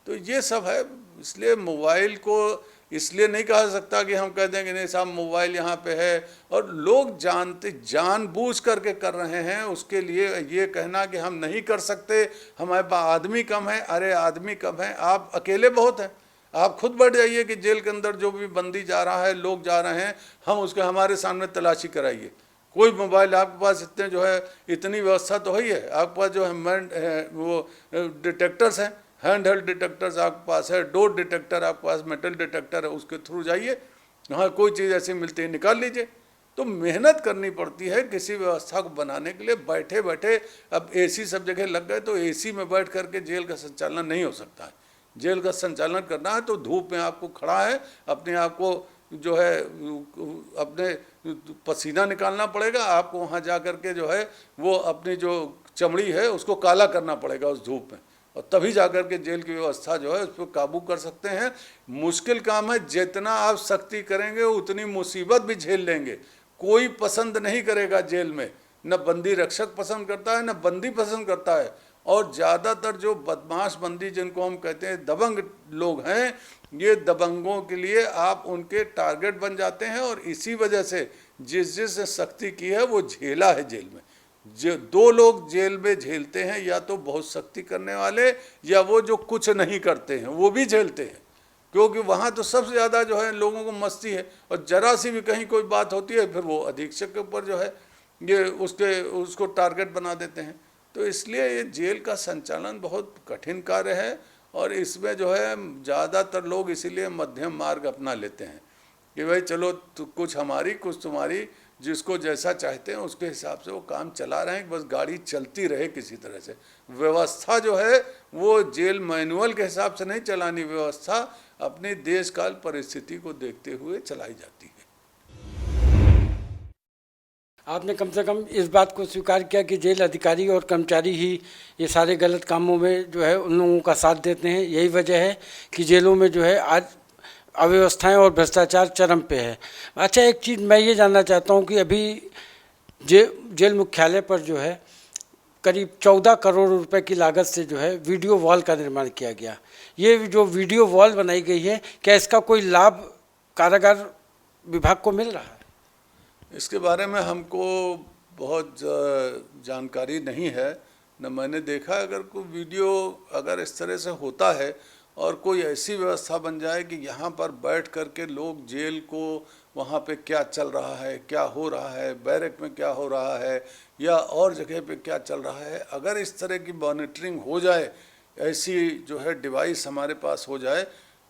तो ये सब है। इसलिए मोबाइल को इसलिए नहीं कहा सकता कि हम कह दें कि नहीं साहब मोबाइल यहाँ पे है, और लोग जानबूझ करके कर रहे हैं। उसके लिए ये कहना कि हम नहीं कर सकते, हमारे पास आदमी कम है, अरे आदमी कम है, आप अकेले बहुत हैं। आप खुद बढ़ जाइए कि जेल के अंदर जो भी बंदी जा रहा है, लोग जा रहे हैं, हम उसके हमारे सामने तलाशी कराइए। कोई मोबाइल आपके पास इतने जो है, इतनी व्यवस्था तो है, आपके पास जो है वो डिटेक्टर्स हैं, हैंड हेल्ड डिटेक्टर्स आपके पास है, डोर डिटेक्टर आपके पास, मेटल डिटेक्टर है, उसके थ्रू जाइए, हाँ कोई चीज़ ऐसी मिलती है निकाल लीजिए। तो मेहनत करनी पड़ती है किसी व्यवस्था को बनाने के लिए। बैठे बैठे अब एसी सब जगह लग गए, तो एसी में बैठ करके जेल का संचालन नहीं हो सकता है। जेल का संचालन करना है तो धूप में आपको खड़ा है, अपने आप को जो है अपने पसीना निकालना पड़ेगा, आपको वहाँ जा कर के जो है वो अपनी जो चमड़ी है उसको काला करना पड़ेगा उस धूप में, और तभी जाकर के जेल की व्यवस्था जो है उस पर काबू कर सकते हैं। मुश्किल काम है, जितना आप सख्ती करेंगे उतनी मुसीबत भी झेल लेंगे। कोई पसंद नहीं करेगा जेल में, न बंदी रक्षक पसंद करता है न बंदी पसंद करता है। और ज़्यादातर जो बदमाश बंदी जिनको हम कहते हैं दबंग लोग हैं, ये दबंगों के लिए आप उनके टारगेट बन जाते हैं, और इसी वजह से जिस सख्ती की है वो झेला है जेल में। जो दो लोग जेल में झेलते हैं, या तो बहुत सख्ती करने वाले, या वो जो कुछ नहीं करते हैं वो भी झेलते हैं, क्योंकि वहाँ तो सबसे ज़्यादा जो है लोगों को मस्ती है, और जरा सी भी कहीं कोई बात होती है फिर वो अधीक्षक के ऊपर जो है ये उसको टारगेट बना देते हैं। तो इसलिए ये जेल का संचालन बहुत कठिन कार्य है, और इसमें जो है ज़्यादातर लोग इसीलिए मध्यम मार्ग अपना लेते हैं कि भाई चलो कुछ हमारी कुछ तुम्हारी, जिसको जैसा चाहते हैं उसके हिसाब से वो काम चला रहे हैं, बस गाड़ी चलती रहे किसी तरह से। व्यवस्था जो है वो जेल मैनुअल के हिसाब से नहीं चलानी, व्यवस्था अपनी देश काल परिस्थिति को देखते हुए चलाई जाती है। आपने कम से कम इस बात को स्वीकार किया कि जेल अधिकारी और कर्मचारी ही ये सारे गलत कामों में जो है उन लोगों का साथ देते हैं। यही वजह है कि जेलों में जो है आज अव्यवस्थाएं और भ्रष्टाचार चरम पे है। अच्छा, एक चीज़ मैं ये जानना चाहता हूँ कि अभी जेल मुख्यालय पर जो है करीब 14 करोड़ रुपए की लागत से जो है वीडियो वॉल का निर्माण किया गया। ये जो वीडियो वॉल बनाई गई है, क्या इसका कोई लाभ कारागार विभाग को मिल रहा है? इसके बारे में हमको बहुत जानकारी नहीं है, न मैंने देखा। अगर कोई वीडियो अगर इस तरह से होता है और कोई ऐसी व्यवस्था बन जाए कि यहाँ पर बैठ करके लोग जेल को, वहाँ पे क्या चल रहा है, क्या हो रहा है, बैरक में क्या हो रहा है, या और जगह पे क्या चल रहा है, अगर इस तरह की मॉनिटरिंग हो जाए, ऐसी जो है डिवाइस हमारे पास हो जाए,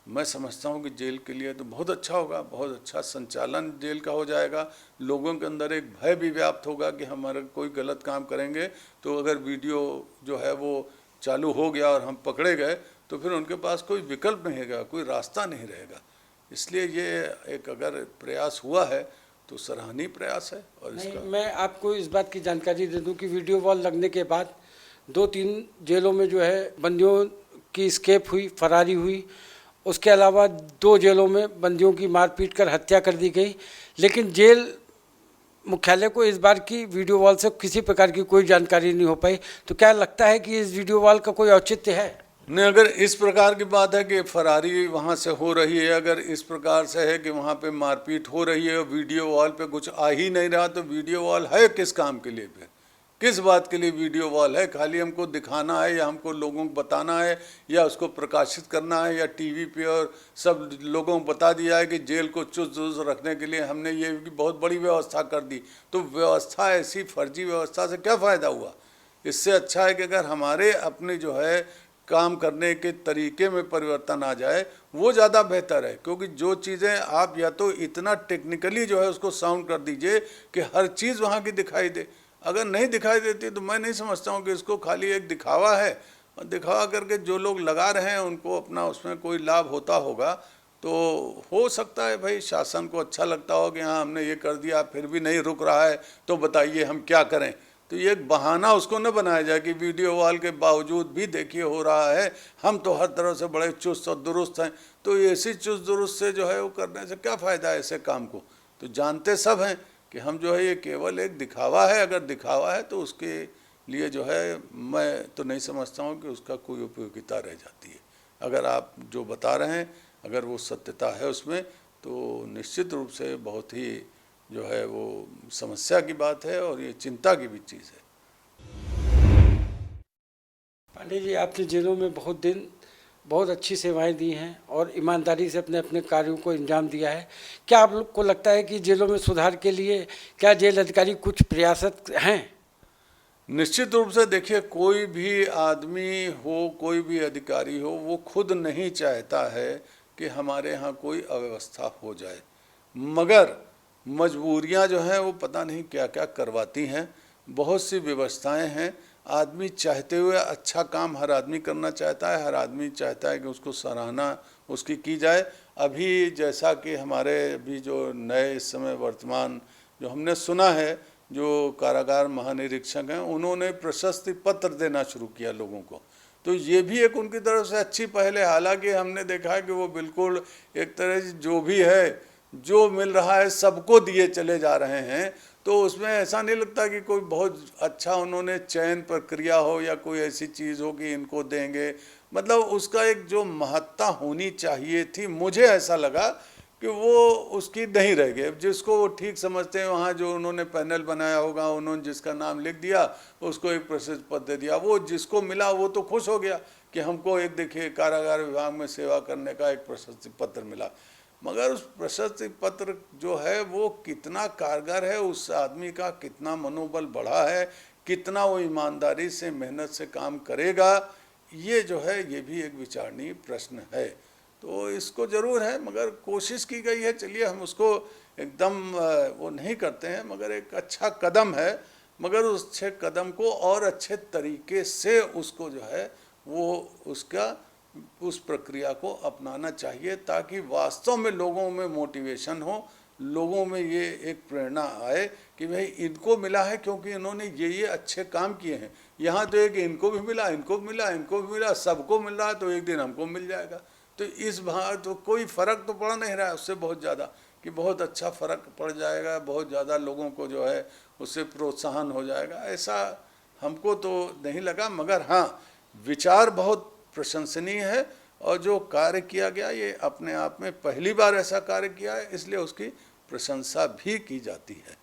मैं समझता हूँ कि जेल के लिए तो बहुत अच्छा होगा। बहुत अच्छा संचालन जेल का हो जाएगा। लोगों के अंदर एक भय भी व्याप्त होगा कि हमारा कोई गलत काम करेंगे तो अगर वीडियो जो है वो चालू हो गया और हम पकड़े गए तो फिर उनके पास कोई विकल्प नहीं रहेगा, कोई रास्ता नहीं रहेगा। इसलिए ये एक अगर प्रयास हुआ है तो सराहनीय प्रयास है। और इसका मैं आपको इस बात की जानकारी दे दूं कि वीडियो वॉल लगने के बाद 2-3 जेलों में जो है बंदियों की स्केप हुई, फरारी हुई। उसके अलावा 2 जेलों में बंदियों की मारपीट कर हत्या कर दी गई। लेकिन जेल मुख्यालय को इस बार की वीडियो वॉल से किसी प्रकार की कोई जानकारी नहीं हो पाई, तो क्या लगता है कि इस वीडियो वॉल का कोई औचित्य है? नहीं, अगर इस प्रकार की बात है कि फरारी वहाँ से हो रही है, अगर इस प्रकार से है कि वहाँ पे मारपीट हो रही है, वीडियो वॉल पे कुछ आ ही नहीं रहा, तो वीडियो वॉल है किस काम के लिए? फिर किस बात के लिए वीडियो वॉल है? खाली हमको दिखाना है या हमको लोगों को बताना है या उसको प्रकाशित करना है या टीवी पे और सब लोगों को बता दिया है कि जेल को चुस्त दुरुस्त रखने के लिए हमने ये बहुत बड़ी व्यवस्था कर दी। तो व्यवस्था ऐसी फर्जी व्यवस्था से क्या फ़ायदा हुआ? इससे अच्छा है कि अगर हमारे अपने जो है काम करने के तरीके में परिवर्तन आ जाए, वो ज़्यादा बेहतर है। क्योंकि जो चीज़ें आप या तो इतना टेक्निकली जो है उसको साउंड कर दीजिए कि हर चीज़ वहाँ की दिखाई दे। अगर नहीं दिखाई देती तो मैं नहीं समझता हूँ कि इसको खाली एक दिखावा है, और दिखावा करके जो लोग लगा रहे हैं उनको अपना उसमें कोई लाभ होता होगा। तो हो सकता है भाई शासन को अच्छा लगता हो कि हाँ हमने ये कर दिया, फिर भी नहीं रुक रहा है, तो बताइए हम क्या करें। तो ये एक बहाना उसको न बनाया जाए कि वीडियो वॉल के बावजूद भी देखिए हो रहा है, हम तो हर तरह से बड़े चुस्त और दुरुस्त हैं। तो ऐसी चुस्त दुरुस्त से जो है वो करने से क्या फ़ायदा है ऐसे काम को? तो जानते सब हैं कि हम जो है ये केवल एक दिखावा है। अगर दिखावा है तो उसके लिए जो है मैं तो नहीं समझता हूँ कि उसका कोई उपयोगिता रह जाती है। अगर आप जो बता रहे हैं अगर वो सत्यता है उसमें, तो निश्चित रूप से बहुत ही जो है वो समस्या की बात है और ये चिंता की भी चीज़ है। पांडे जी, आपने जेलों में बहुत अच्छी सेवाएं दी हैं और ईमानदारी से अपने अपने कार्यों को अंजाम दिया है। क्या आप लोग को लगता है कि जेलों में सुधार के लिए क्या जेल अधिकारी कुछ प्रयासरत हैं? निश्चित रूप से देखिए, कोई भी आदमी हो, कोई भी अधिकारी हो, वो खुद नहीं चाहता है कि हमारे यहाँ कोई अव्यवस्था हो जाए, मगर मजबूरियाँ जो हैं वो पता नहीं क्या क्या करवाती हैं। बहुत सी व्यवस्थाएं हैं, आदमी चाहते हुए अच्छा काम हर आदमी करना चाहता है, हर आदमी चाहता है कि उसको सराहना उसकी की जाए। अभी जैसा कि हमारे अभी जो नए इस समय वर्तमान जो हमने सुना है, जो कारागार महानिरीक्षक हैं, उन्होंने प्रशस्ति पत्र देना शुरू किया लोगों को। तो ये भी एक उनकी तरफ से अच्छी पहल है। हालांकि हमने देखा है कि वो बिल्कुल एक तरह से जो भी है, जो मिल रहा है सबको दिए चले जा रहे हैं। तो उसमें ऐसा नहीं लगता कि कोई बहुत अच्छा उन्होंने चयन प्रक्रिया हो या कोई ऐसी चीज़ हो कि इनको देंगे। मतलब उसका एक जो महत्ता होनी चाहिए थी, मुझे ऐसा लगा कि वो उसकी नहीं रह गई। जिसको वो ठीक समझते हैं, वहाँ जो उन्होंने पैनल बनाया होगा, उन्होंने जिसका नाम लिख दिया, उसको एक प्रशस्ति पत्र दे दिया। वो जिसको मिला वो तो खुश हो गया कि हमको एक देखिए कारागार विभाग में सेवा करने का एक प्रशस्ति पत्र मिला। मगर उस प्रशस्ति पत्र जो है वो कितना कारगर है, उस आदमी का कितना मनोबल बढ़ा है, कितना वो ईमानदारी से मेहनत से काम करेगा, ये जो है ये भी एक विचारणीय प्रश्न है। तो इसको ज़रूर है, मगर कोशिश की गई है। चलिए हम उसको एकदम वो नहीं करते हैं, मगर एक अच्छा कदम है। मगर उस अच्छे कदम को और अच्छे तरीके से उसको जो है वो उसका उस प्रक्रिया को अपनाना चाहिए, ताकि वास्तव में लोगों में मोटिवेशन हो, लोगों में ये एक प्रेरणा आए कि भाई इनको मिला है क्योंकि इन्होंने ये अच्छे काम किए हैं। यहाँ तो एक इनको भी मिला, इनको भी मिला, इनको भी मिला, सबको मिल रहा है, तो एक दिन हमको मिल जाएगा। तो इस बार तो कोई फ़र्क तो पड़ नहीं रहा है उससे बहुत ज़्यादा, कि बहुत अच्छा फ़र्क पड़ जाएगा, बहुत ज़्यादा लोगों को जो है उससे प्रोत्साहन हो जाएगा, ऐसा हमको तो नहीं लगा। मगर हाँ, विचार बहुत प्रशंसनीय है और जो कार्य किया गया ये अपने आप में पहली बार ऐसा कार्य किया है, इसलिए उसकी प्रशंसा भी की जाती है।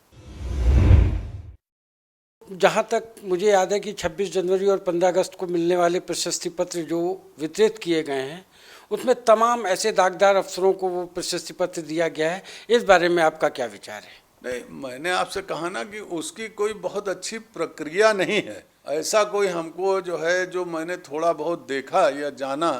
जहाँ तक मुझे याद है कि 26 जनवरी और 15 अगस्त को मिलने वाले प्रशस्ति पत्र जो वितरित किए गए हैं, उसमें तमाम ऐसे दागदार अफसरों को वो प्रशस्ति पत्र दिया गया है। इस बारे में आपका क्या विचार है? नहीं, मैंने आपसे कहा ना कि उसकी कोई बहुत अच्छी प्रक्रिया नहीं है। ऐसा कोई हमको जो है, जो मैंने थोड़ा बहुत देखा या जाना,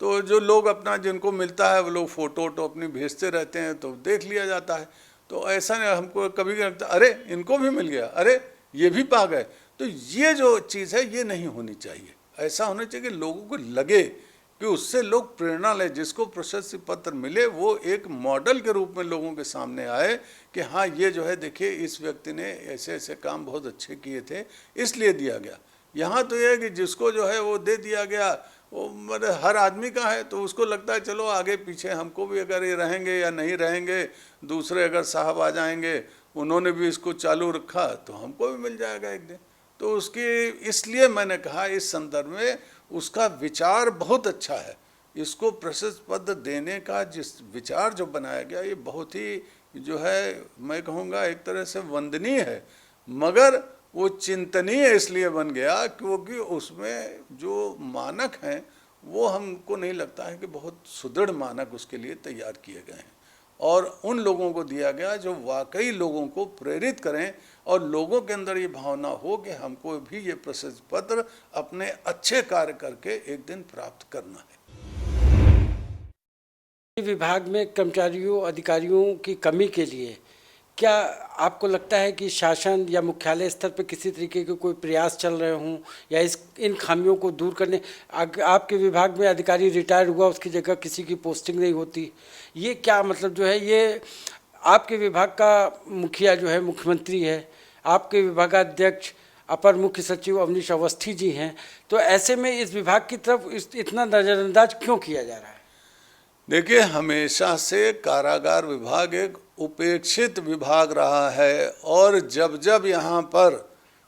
तो जो लोग अपना जिनको मिलता है वो लोग फ़ोटो वोटो अपनी भेजते रहते हैं, तो देख लिया जाता है। तो ऐसा नहीं, हमको कभी लगता अरे इनको भी मिल गया, अरे ये भी पा गए। तो ये जो चीज़ है ये नहीं होनी चाहिए। ऐसा होना चाहिए कि लोगों को लगे कि उससे लोग प्रेरणा लें, जिसको प्रशस्ति पत्र मिले वो एक मॉडल के रूप में लोगों के सामने आए कि हाँ ये जो है देखिए इस व्यक्ति ने ऐसे ऐसे काम बहुत अच्छे किए थे, इसलिए दिया गया। यहाँ तो ये है कि जिसको जो है वो दे दिया गया, वो मतलब हर आदमी का है, तो उसको लगता है चलो आगे पीछे हमको भी अगर ये रहेंगे या नहीं रहेंगे, दूसरे अगर साहब आ जाएंगे उन्होंने भी इसको चालू रखा तो हमको भी मिल जाएगा एक दिन। तो उसकी इसलिए मैंने कहा इस संदर्भ में उसका विचार बहुत अच्छा है। इसको प्रशस्ति पत्र देने का जिस विचार जो बनाया गया ये बहुत ही जो है मैं कहूँगा एक तरह से वंदनीय है, मगर वो चिंतनीय इसलिए बन गया क्योंकि उसमें जो मानक हैं वो हमको नहीं लगता है कि बहुत सुदृढ़ मानक उसके लिए तैयार किए गए हैं और उन लोगों को दिया गया जो वाकई लोगों को प्रेरित करें और लोगों के अंदर ये भावना हो कि हमको भी ये प्रशस्ति पत्र अपने अच्छे कार्य करके एक दिन प्राप्त करना है। विभाग में कर्मचारियों अधिकारियों की कमी के लिए क्या आपको लगता है कि शासन या मुख्यालय स्तर पर किसी तरीके के कोई प्रयास चल रहे हों या इन खामियों को दूर करने? आपके विभाग में अधिकारी रिटायर हुआ उसकी जगह किसी की पोस्टिंग नहीं होती, ये क्या मतलब जो है? ये आपके विभाग का मुखिया जो है मुख्यमंत्री है, आपके विभागाध्यक्ष अपर मुख्य सचिव अवनीश अवस्थी जी हैं, तो ऐसे में इस विभाग की तरफ इतना नज़रअंदाज क्यों किया जा रहा है? देखिए, हमेशा से कारागार विभाग एक उपेक्षित विभाग रहा है और जब जब यहाँ पर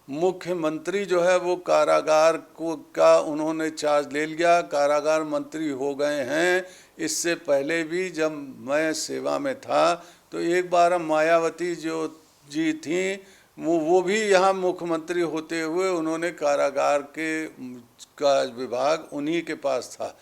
मुख्यमंत्री जो है वो कारागार को का उन्होंने चार्ज ले लिया, कारागार मंत्री हो गए हैं। इससे पहले भी जब मैं सेवा में था तो एक बार मायावती जो जी थी वो भी यहाँ मुख्यमंत्री होते हुए उन्होंने कारागार का विभाग उन्हीं के पास था,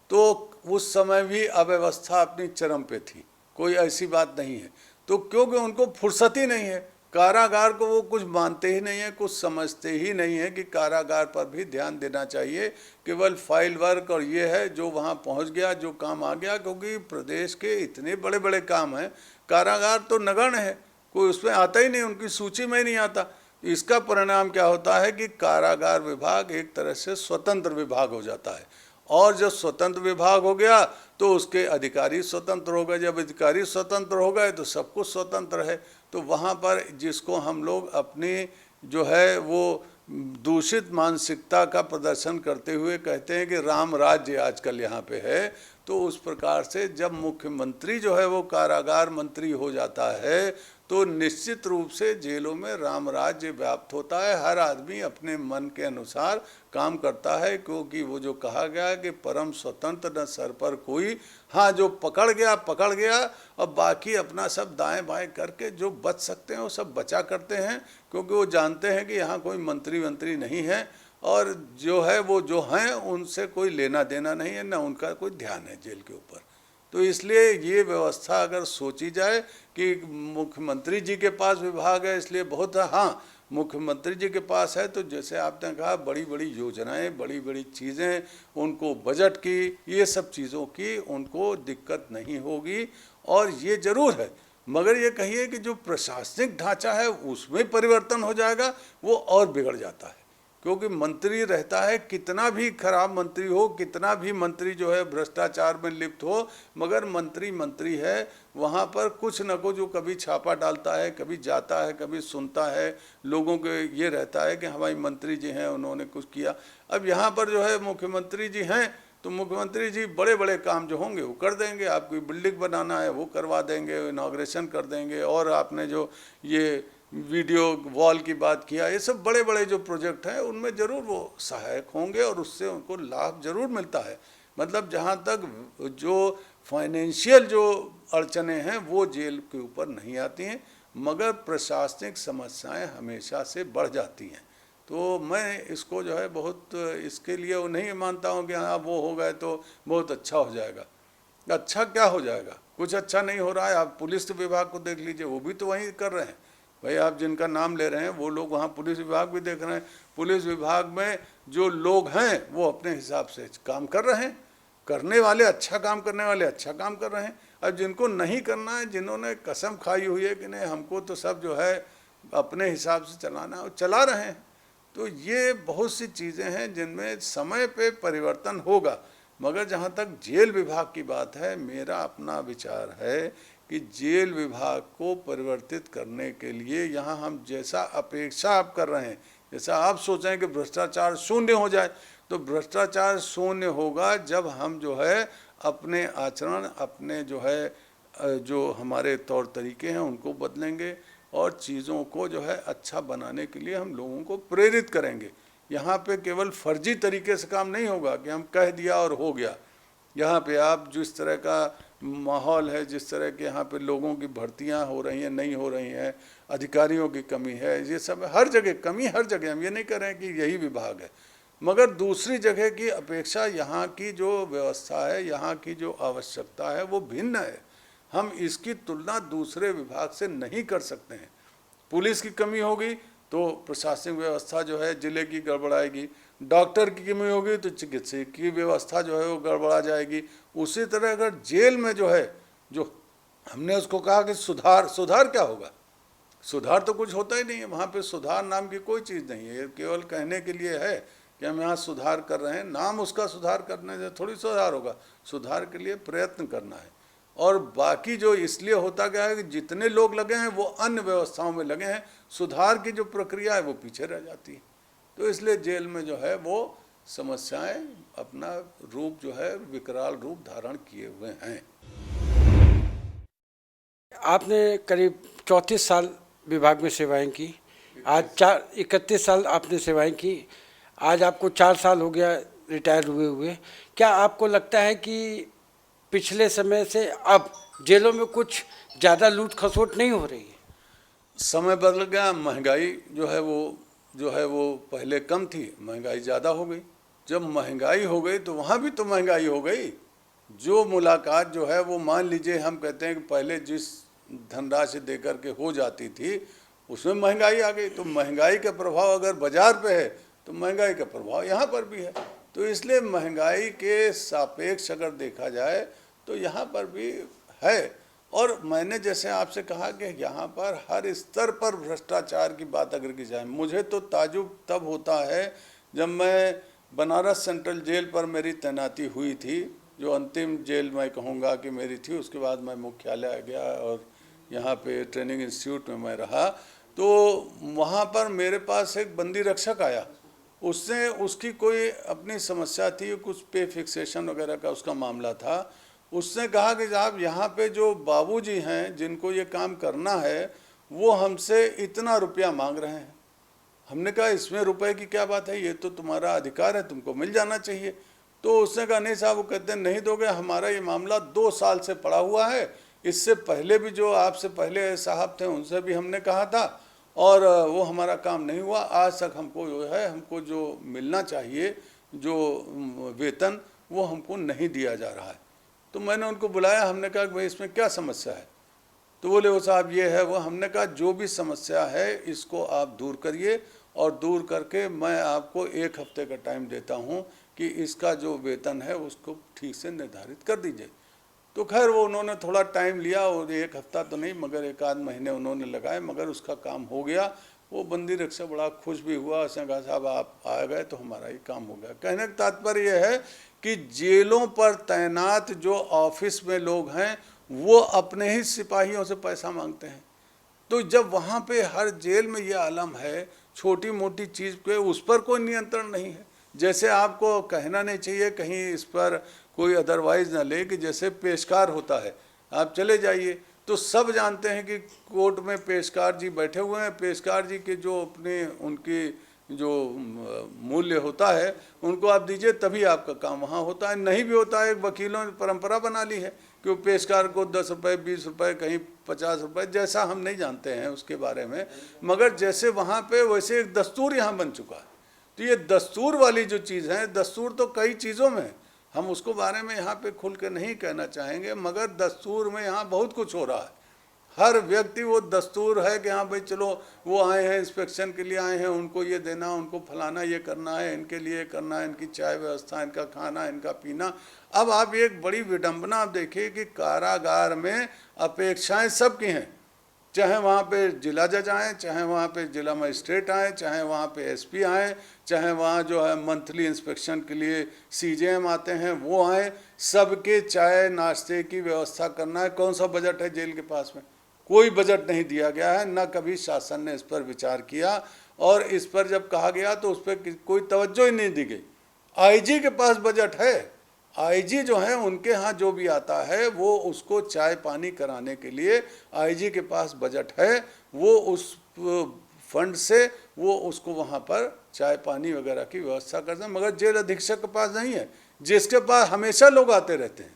तो उस समय भी अव्यवस्था अपनी चरम पे थी, कोई ऐसी बात नहीं है। तो क्योंकि उनको फुर्सत ही नहीं है, कारागार को वो कुछ मानते ही नहीं है, कुछ समझते ही नहीं है कि कारागार पर भी ध्यान देना चाहिए। केवल फाइल वर्क और ये है जो वहाँ पहुँच गया, जो काम आ गया, क्योंकि प्रदेश के इतने बड़े बड़े काम हैं, कारागार तो नगण्य है, कोई उसमें आता ही नहीं, उनकी सूची में ही नहीं आता। इसका परिणाम क्या होता है कि कारागार विभाग एक तरह से स्वतंत्र विभाग हो जाता है और जब स्वतंत्र विभाग हो गया तो उसके अधिकारी स्वतंत्र हो गए। जब अधिकारी स्वतंत्र हो गए तो सब कुछ स्वतंत्र है। तो वहाँ पर जिसको हम लोग अपनी जो है वो दूषित मानसिकता का प्रदर्शन करते हुए कहते हैं कि राम राज्य आजकल यहाँ पे है, तो उस प्रकार से जब मुख्यमंत्री जो है वो कारागार मंत्री हो जाता है तो निश्चित रूप से जेलों में राम राज्य व्याप्त होता है। हर आदमी अपने मन के अनुसार काम करता है, क्योंकि वो जो कहा गया है कि परम स्वतंत्र न सर पर कोई, हाँ जो पकड़ गया और बाकी अपना सब दाएं बाएं करके जो बच सकते हैं वो सब बचा करते हैं, क्योंकि वो जानते हैं कि यहाँ कोई मंत्री नहीं है और जो है वो जो हैं उनसे कोई लेना देना नहीं है, न उनका कोई ध्यान है जेल के ऊपर। तो इसलिए ये व्यवस्था अगर सोची जाए कि मुख्यमंत्री जी के पास विभाग है इसलिए बहुत, हाँ मुख्यमंत्री जी के पास है तो जैसे आपने कहा बड़ी बड़ी योजनाएं, बड़ी बड़ी चीज़ें, उनको बजट की, ये सब चीज़ों की उनको दिक्कत नहीं होगी। और ये ज़रूर है, मगर ये कहिए कि जो प्रशासनिक ढांचा है उसमें परिवर्तन हो जाएगा वो और बिगड़ जाता है, क्योंकि मंत्री रहता है, कितना भी खराब मंत्री हो, कितना भी मंत्री जो है भ्रष्टाचार में लिप्त हो, मगर मंत्री है। वहाँ पर कुछ न कुछ जो कभी छापा डालता है, कभी जाता है, कभी सुनता है, लोगों के ये रहता है कि हमारे मंत्री जी हैं उन्होंने कुछ किया। अब यहाँ पर जो है मुख्यमंत्री जी हैं तो मुख्यमंत्री जी बड़े बड़े काम जो होंगे वो कर देंगे, आपकी बिल्डिंग बनाना है वो करवा देंगे, इनॉग्रेशन कर देंगे, और आपने जो ये वीडियो वॉल की बात किया, ये सब बड़े बड़े जो प्रोजेक्ट हैं उनमें ज़रूर वो सहायक होंगे और उससे उनको लाभ ज़रूर मिलता है। मतलब जहाँ तक जो फाइनेंशियल जो अड़चनें हैं वो जेल के ऊपर नहीं आती हैं, मगर प्रशासनिक समस्याएं हमेशा से बढ़ जाती हैं। तो मैं इसको जो है बहुत इसके लिए वो नहीं मानता हूँ कि हाँ वो हो गए तो बहुत अच्छा हो जाएगा। अच्छा क्या हो जाएगा, कुछ अच्छा नहीं हो रहा है। आप पुलिस विभाग को देख लीजिए, वो भी तो वही कर रहे हैं भाई, आप जिनका नाम ले रहे हैं वो लोग वहाँ पुलिस विभाग भी देख रहे हैं। पुलिस विभाग में जो लोग हैं वो अपने हिसाब से काम कर रहे हैं, करने वाले अच्छा काम करने वाले अच्छा काम कर रहे हैं। अब जिनको नहीं करना है, जिन्होंने कसम खाई हुई है कि नहीं हमको तो सब जो है अपने हिसाब से चलाना है, वो चला रहे हैं। तो ये बहुत सी चीज़ें हैं जिनमें समय पे परिवर्तन होगा। मगर जहाँ तक जेल विभाग की बात है, मेरा अपना विचार है कि जेल विभाग को परिवर्तित करने के लिए यहाँ हम जैसा अपेक्षा आप कर रहे हैं, जैसा आप सोच रहे हैं कि भ्रष्टाचार शून्य हो जाए, तो भ्रष्टाचार शून्य होगा जब हम जो है अपने आचरण, अपने जो है जो हमारे तौर तरीके हैं उनको बदलेंगे, और चीज़ों को जो है अच्छा बनाने के लिए हम लोगों को प्रेरित करेंगे। यहाँ पे केवल फर्जी तरीके से काम नहीं होगा कि हम कह दिया और हो गया। यहाँ पे आप जिस तरह का माहौल है, जिस तरह के यहाँ पे लोगों की भर्तियाँ हो रही हैं, नहीं हो रही हैं, अधिकारियों की कमी है, ये सब हर जगह कमी, हर जगह। हम ये नहीं कह रहे हैं कि यही विभाग है, मगर दूसरी जगह की अपेक्षा यहाँ की जो व्यवस्था है, यहाँ की जो आवश्यकता है वो भिन्न है। हम इसकी तुलना दूसरे विभाग से नहीं कर सकते हैं। पुलिस की कमी होगी तो प्रशासनिक व्यवस्था जो है जिले की गड़बड़ाएगी, डॉक्टर की कमी होगी तो चिकित्सा की व्यवस्था जो है वो गड़बड़ा जाएगी। उसी तरह अगर जेल में जो है, जो हमने उसको कहा कि सुधार क्या होगा? सुधार तो कुछ होता ही नहीं है। वहाँ पे सुधार नाम की कोई चीज़ नहीं है, केवल कहने के लिए है कि हम यहाँ सुधार कर रहे हैं। नाम उसका सुधार करने से थोड़ी सुधार होगा, सुधार के लिए प्रयत्न करना है। और बाकी जो इसलिए होता गया है कि जितने लोग लगे हैं वो अन्य व्यवस्थाओं में लगे हैं, सुधार की जो प्रक्रिया है वो पीछे रह जाती है। तो इसलिए जेल में जो है वो समस्याएं अपना रूप जो है विकराल रूप धारण किए हुए हैं। आपने करीब 34 साल विभाग में सेवाएं की, आज 31 साल आपने सेवाएं की, आज आपको 4 साल हो गया रिटायर हुए। क्या आपको लगता है कि पिछले समय से अब जेलों में कुछ ज़्यादा लूट खसोट नहीं हो रही है? समय बदल गया, महंगाई जो है वो पहले कम थी, महंगाई ज़्यादा हो गई। जब महंगाई हो गई तो वहाँ भी तो महंगाई हो गई। जो मुलाकात जो है वो मान लीजिए हम कहते हैं कि पहले जिस धनराशि देकर के हो जाती थी उसमें महंगाई आ गई। तो महंगाई का प्रभाव अगर बाजार पे है तो महंगाई का प्रभाव यहाँ पर भी है। तो इसलिए महंगाई के सापेक्ष अगर देखा जाए तो यहाँ पर भी है। और मैंने जैसे आपसे कहा कि यहाँ पर हर स्तर पर भ्रष्टाचार की बात अगर की जाए, मुझे तो ताजुब तब होता है जब मैं बनारस सेंट्रल जेल पर मेरी तैनाती हुई थी, जो अंतिम जेल मैं कहूँगा कि मेरी थी। उसके बाद मैं मुख्यालय गया और यहाँ पे ट्रेनिंग इंस्टीट्यूट में मैं रहा। तो वहाँ पर मेरे पास एक बंदी रक्षक आया, उसने उसकी कोई अपनी समस्या थी, कुछ पे फिक्सेशन वगैरह का उसका मामला था। उसने कहा कि साहब यहाँ पे जो बाबूजी हैं जिनको ये काम करना है वो हमसे इतना रुपया मांग रहे हैं। हमने कहा इसमें रुपए की क्या बात है, ये तो तुम्हारा अधिकार है, तुमको मिल जाना चाहिए। तो उसने कहा नहीं साहब, वो कहते हैं नहीं दोगे, हमारा ये मामला 2 साल से पड़ा हुआ है, इससे पहले भी जो आपसे पहले साहब थे उनसे भी हमने कहा था और वो हमारा काम नहीं हुआ। आज तक हमको जो है, हमको जो मिलना चाहिए जो वेतन, वो हमको नहीं दिया जा रहा है। तो मैंने उनको बुलाया, हमने कहा कि भाई इसमें क्या समस्या है? तो बोले वो साहब ये है वो। हमने कहा जो भी समस्या है इसको आप दूर करिए और दूर करके मैं आपको 1 हफ्ते का टाइम देता हूँ कि इसका जो वेतन है उसको ठीक से निर्धारित कर दीजिए। तो खैर वो उन्होंने थोड़ा टाइम लिया और 1 हफ्ता तो नहीं मगर 1 आध महीने उन्होंने लगाए, मगर उसका काम हो गया। वो बंदी रक्षक बड़ा खुश भी हुआ, उसने कहा साहब आप आ गए तो हमारा ही काम हो गया। कहने का तात्पर्य यह है कि जेलों पर तैनात जो ऑफिस में लोग हैं वो अपने ही सिपाहियों से पैसा मांगते हैं। तो जब वहाँ पे हर जेल में ये आलम है, छोटी मोटी चीज़ पे उस पर कोई नियंत्रण नहीं है। जैसे आपको कहना नहीं चाहिए कहीं इस पर कोई अदरवाइज ना ले कि जैसे पेशकार होता है, आप चले जाइए तो सब जानते हैं कि कोर्ट में पेशकार जी बैठे हुए हैं, पेशकार जी के जो अपने उनकी जो मूल्य होता है उनको आप दीजिए तभी आपका काम वहाँ होता है। नहीं भी होता है, वकीलों ने परंपरा बना ली है कि वो पेशकार को 10 रुपये 20 रुपये कहीं 50 रुपये, जैसा हम नहीं जानते हैं उसके बारे में, मगर जैसे वहाँ पे वैसे एक दस्तूर यहाँ बन चुका है। तो ये दस्तूर वाली जो चीज़ है, दस्तूर तो कई चीज़ों में है, हम उसको बारे में यहाँ पे खुल के नहीं कहना चाहेंगे, मगर दस्तूर में यहाँ बहुत कुछ हो रहा है। हर व्यक्ति वो दस्तूर है कि हाँ भाई चलो वो आए हैं इंस्पेक्शन के लिए आए हैं, उनको ये देना, उनको फलाना ये करना है, इनके लिए करना है, इनकी चाय व्यवस्था, इनका खाना, इनका पीना। अब आप एक बड़ी विडंबना आप देखिए कि कारागार में अपेक्षाएं सबकी हैं, चाहे वहाँ पे जिला जज आएँ, चाहे वहाँ पे जिला मजिस्ट्रेट आएँ, चाहे वहाँ पे एसपी आएँ, चाहे वहाँ जो है मंथली इंस्पेक्शन के लिए सीजेएम आते हैं वो आएँ, सबके चाय नाश्ते की व्यवस्था करना है। कौन सा बजट है जेल के पास में? कोई बजट नहीं दिया गया है, ना कभी शासन ने इस पर विचार किया। और इस पर जब कहा गया तो उस पर कोई तवज्जो ही नहीं दी गई। आईजी के पास बजट है, आईजी जो है उनके यहाँ जो भी आता है वो उसको चाय पानी कराने के लिए आईजी के पास बजट है, वो उस फंड से वो उसको वहाँ पर चाय पानी वगैरह की व्यवस्था करते हैं। मगर जेल अधीक्षक के पास नहीं है, जिसके पास हमेशा लोग आते रहते हैं,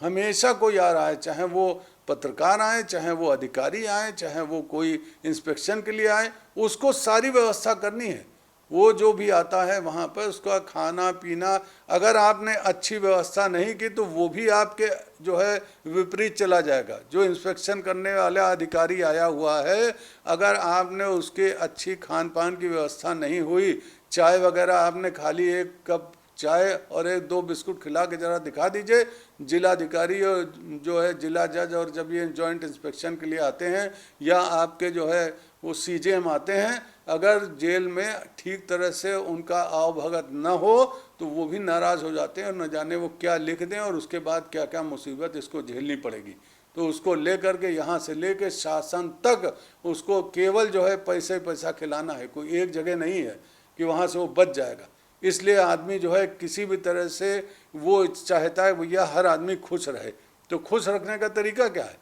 हमेशा कोई आ रहा है, चाहे वो पत्रकार आए, चाहे वो अधिकारी आए, चाहे वो कोई इंस्पेक्शन के लिए आए, उसको सारी व्यवस्था करनी है। वो जो भी आता है वहाँ पर उसका खाना पीना, अगर आपने अच्छी व्यवस्था नहीं की तो वो भी आपके जो है विपरीत चला जाएगा। जो इंस्पेक्शन करने वाला अधिकारी आया हुआ है, अगर आपने उसके अच्छी खान पान की व्यवस्था नहीं हुई, चाय वगैरह आपने खाली एक कप चाय और एक दो बिस्कुट खिला के ज़रा दिखा दीजिए, जिलाधिकारी और जो है जिला जज और जब ये जॉइंट इंस्पेक्शन के लिए आते हैं या आपके जो है वो सीजेएम आते हैं, अगर जेल में ठीक तरह से उनका आवभगत न हो तो वो भी नाराज़ हो जाते हैं और न जाने वो क्या लिख दें और उसके बाद क्या क्या मुसीबत इसको झेलनी पड़ेगी। तो उसको ले करके यहाँ से लेके शासन तक उसको केवल जो है पैसा खिलाना है, कोई एक जगह नहीं है कि वहाँ से वो बच जाएगा। इसलिए आदमी जो है किसी भी तरह से वो चाहता है भैया हर आदमी खुश रहे। तो खुश रखने का तरीका क्या है,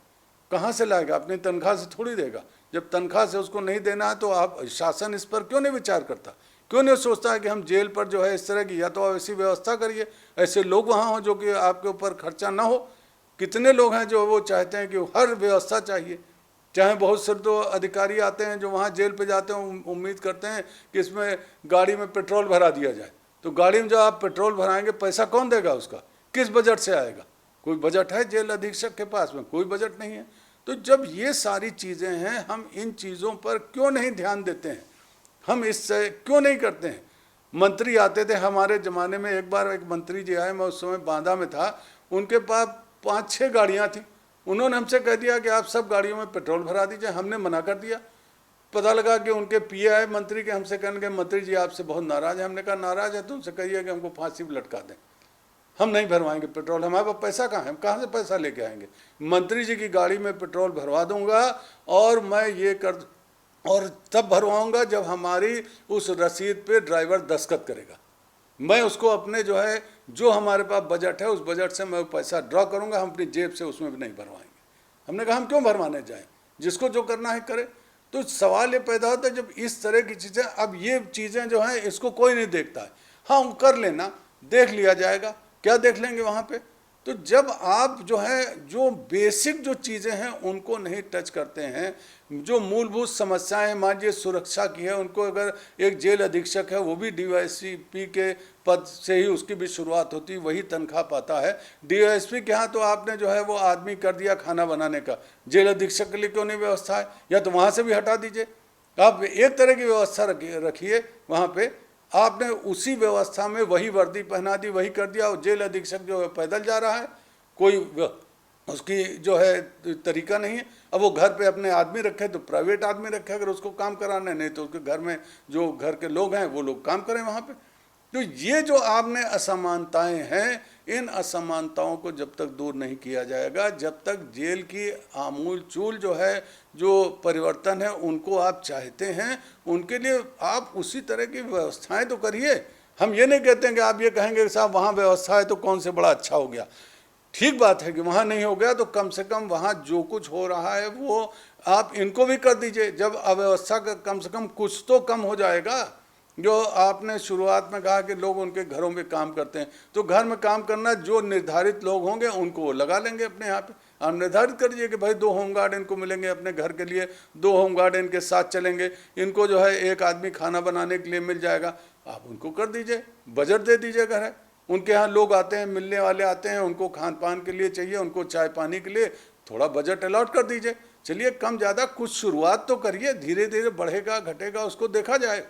कहाँ से लाएगा? अपनी तनख्वाह से थोड़ी देगा। जब तनख्वाह से उसको नहीं देना है तो आप शासन इस पर क्यों नहीं विचार करता, क्यों नहीं सोचता है कि हम जेल पर जो है इस तरह की या तो आप ऐसी व्यवस्था करिए, ऐसे लोग वहाँ हों जो कि आपके ऊपर खर्चा ना हो। कितने लोग हैं जो वो चाहते हैं कि हर व्यवस्था चाहिए, चाहे बहुत से तो अधिकारी आते हैं जो वहाँ जेल पे जाते हैं उम्मीद करते हैं कि इसमें गाड़ी में पेट्रोल भरा दिया जाए। तो गाड़ी में जब आप पेट्रोल भराएंगे पैसा कौन देगा उसका, किस बजट से आएगा? कोई बजट है जेल अधीक्षक के पास में? कोई बजट नहीं है। तो जब ये सारी चीज़ें हैं, हम इन चीज़ों पर क्यों नहीं ध्यान देते हैं, हम इससे क्यों नहीं करते हैं? मंत्री आते थे हमारे ज़माने में, एक बार एक मंत्री जी आए, मैं उस समय बांदा में था, उनके पास 5-6 गाड़ियाँ थी। उन्होंने हमसे कह दिया कि आप सब गाड़ियों में पेट्रोल भरा दीजिए, हमने मना कर दिया। पता लगा कि उनके पीए आए मंत्री के, हमसे कहने के मंत्री जी आपसे बहुत नाराज़ है। हमने कहा नाराज़ है तो उनसे कहिए कि हमको फांसी पर लटका दें, हम नहीं भरवाएंगे पेट्रोल, हमारे पास पैसा कहाँ है, हम कहाँ से पैसा लेके आएंगे? मंत्री जी की गाड़ी में पेट्रोल भरवा दूंगा और मैं ये कर और तब भरवाऊंगा जब हमारी उस रसीद पे ड्राइवर दस्तखत करेगा। मैं उसको अपने जो है जो हमारे पास बजट है उस बजट से मैं पैसा ड्रॉ करूंगा, हम अपनी जेब से उसमें भी नहीं भरवाएंगे। हमने कहा हम क्यों भरवाने जाएं, जिसको जो करना है करे। तो सवाल ये पैदा होता है जब इस तरह की चीज़ें, अब ये चीज़ें जो हैं इसको कोई नहीं देखता है। हाँ कर लेना, देख लिया जाएगा, क्या देख लेंगे वहाँ पे? तो जब आप जो है जो बेसिक जो चीज़ें हैं उनको नहीं टच करते हैं, जो मूलभूत समस्याएं मान लीजिए सुरक्षा की है, उनको अगर एक जेल अधीक्षक है वो भी डीवाईएसपी के पद से ही उसकी भी शुरुआत होती, वही तनख्वाह पाता है। डीवाईएसपी के यहाँ तो आपने जो है वो आदमी कर दिया खाना बनाने का, जेल अधीक्षक के लिए क्यों नहीं व्यवस्था है? या तो वहाँ से भी हटा दीजिए, आप एक तरह की व्यवस्था रखिए वहाँ पे। आपने उसी व्यवस्था में वही वर्दी पहना दी, वही कर दिया, और जेल अधीक्षक जो है पैदल जा रहा है, कोई उसकी जो है तरीका नहीं है। अब वो घर पे अपने आदमी रखे तो प्राइवेट आदमी रखे अगर उसको काम कराना है, नहीं तो उसके घर में जो घर के लोग हैं वो लोग काम करें वहाँ पे। तो ये जो आपने असमानताएं हैं, इन असमानताओं को जब तक दूर नहीं किया जाएगा, जब तक जेल की आमूल चूल जो है जो परिवर्तन है उनको आप चाहते हैं, उनके लिए आप उसी तरह की व्यवस्थाएं तो करिए। हम ये नहीं कहते हैं कि आप ये कहेंगे कि साहब वहाँ व्यवस्था है तो कौन से बड़ा अच्छा हो गया। ठीक बात है कि वहाँ नहीं हो गया तो कम से कम वहाँ जो कुछ हो रहा है वो आप इनको भी कर दीजिए। जब अव्यवस्था का कम से कम कुछ तो कम हो जाएगा। जो आपने शुरुआत में कहा कि लोग उनके घरों में काम करते हैं, तो घर में काम करना जो निर्धारित लोग होंगे उनको वो लगा लेंगे अपने यहाँ पे। आप निर्धारित करिए कि भाई 2 होमगार्ड इनको मिलेंगे अपने घर के लिए, 2 होमगार्ड इनके साथ चलेंगे, इनको जो है एक आदमी खाना बनाने के लिए मिल जाएगा, आप उनको कर दीजिए, बजट दे दीजिए। घर है उनके यहाँ लोग आते हैं, मिलने वाले आते हैं, उनको खान पान के लिए चाहिए, उनको चाय पानी के लिए थोड़ा बजट अलॉट कर दीजिए। चलिए कम ज़्यादा कुछ शुरुआत तो करिए, धीरे धीरे बढ़ेगा घटेगा उसको देखा जाए।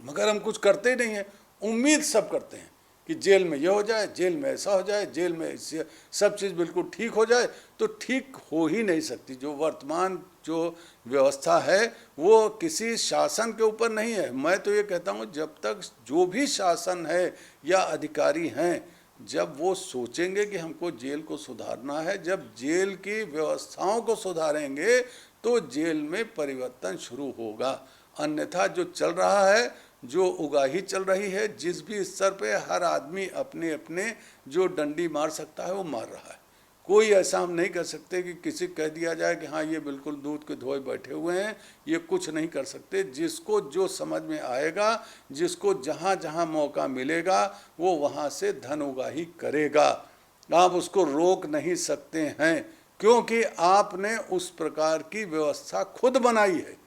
मगर हम कुछ करते ही नहीं हैं, उम्मीद सब करते हैं कि जेल में ये हो जाए, जेल में ऐसा हो जाए, जेल में सब चीज़ बिल्कुल ठीक हो जाए। तो ठीक हो ही नहीं सकती। जो वर्तमान जो व्यवस्था है वो किसी शासन के ऊपर नहीं है। मैं तो ये कहता हूँ जब तक जो भी शासन है या अधिकारी हैं, जब वो सोचेंगे कि हमको जेल को सुधारना है, जब जेल की व्यवस्थाओं को सुधारेंगे तो जेल में परिवर्तन शुरू होगा। अन्यथा जो चल रहा है जो उगाही चल रही है, जिस भी स्तर पे हर आदमी अपने अपने जो डंडी मार सकता है वो मार रहा है। कोई ऐसा हम नहीं कर सकते कि किसी कह दिया जाए कि हाँ ये बिल्कुल दूध के धोए बैठे हुए हैं, ये कुछ नहीं कर सकते। जिसको जो समझ में आएगा, जिसको जहाँ जहाँ मौका मिलेगा, वो वहाँ से धन उगाही करेगा। आप उसको रोक नहीं सकते हैं, क्योंकि आपने उस प्रकार की व्यवस्था खुद बनाई है।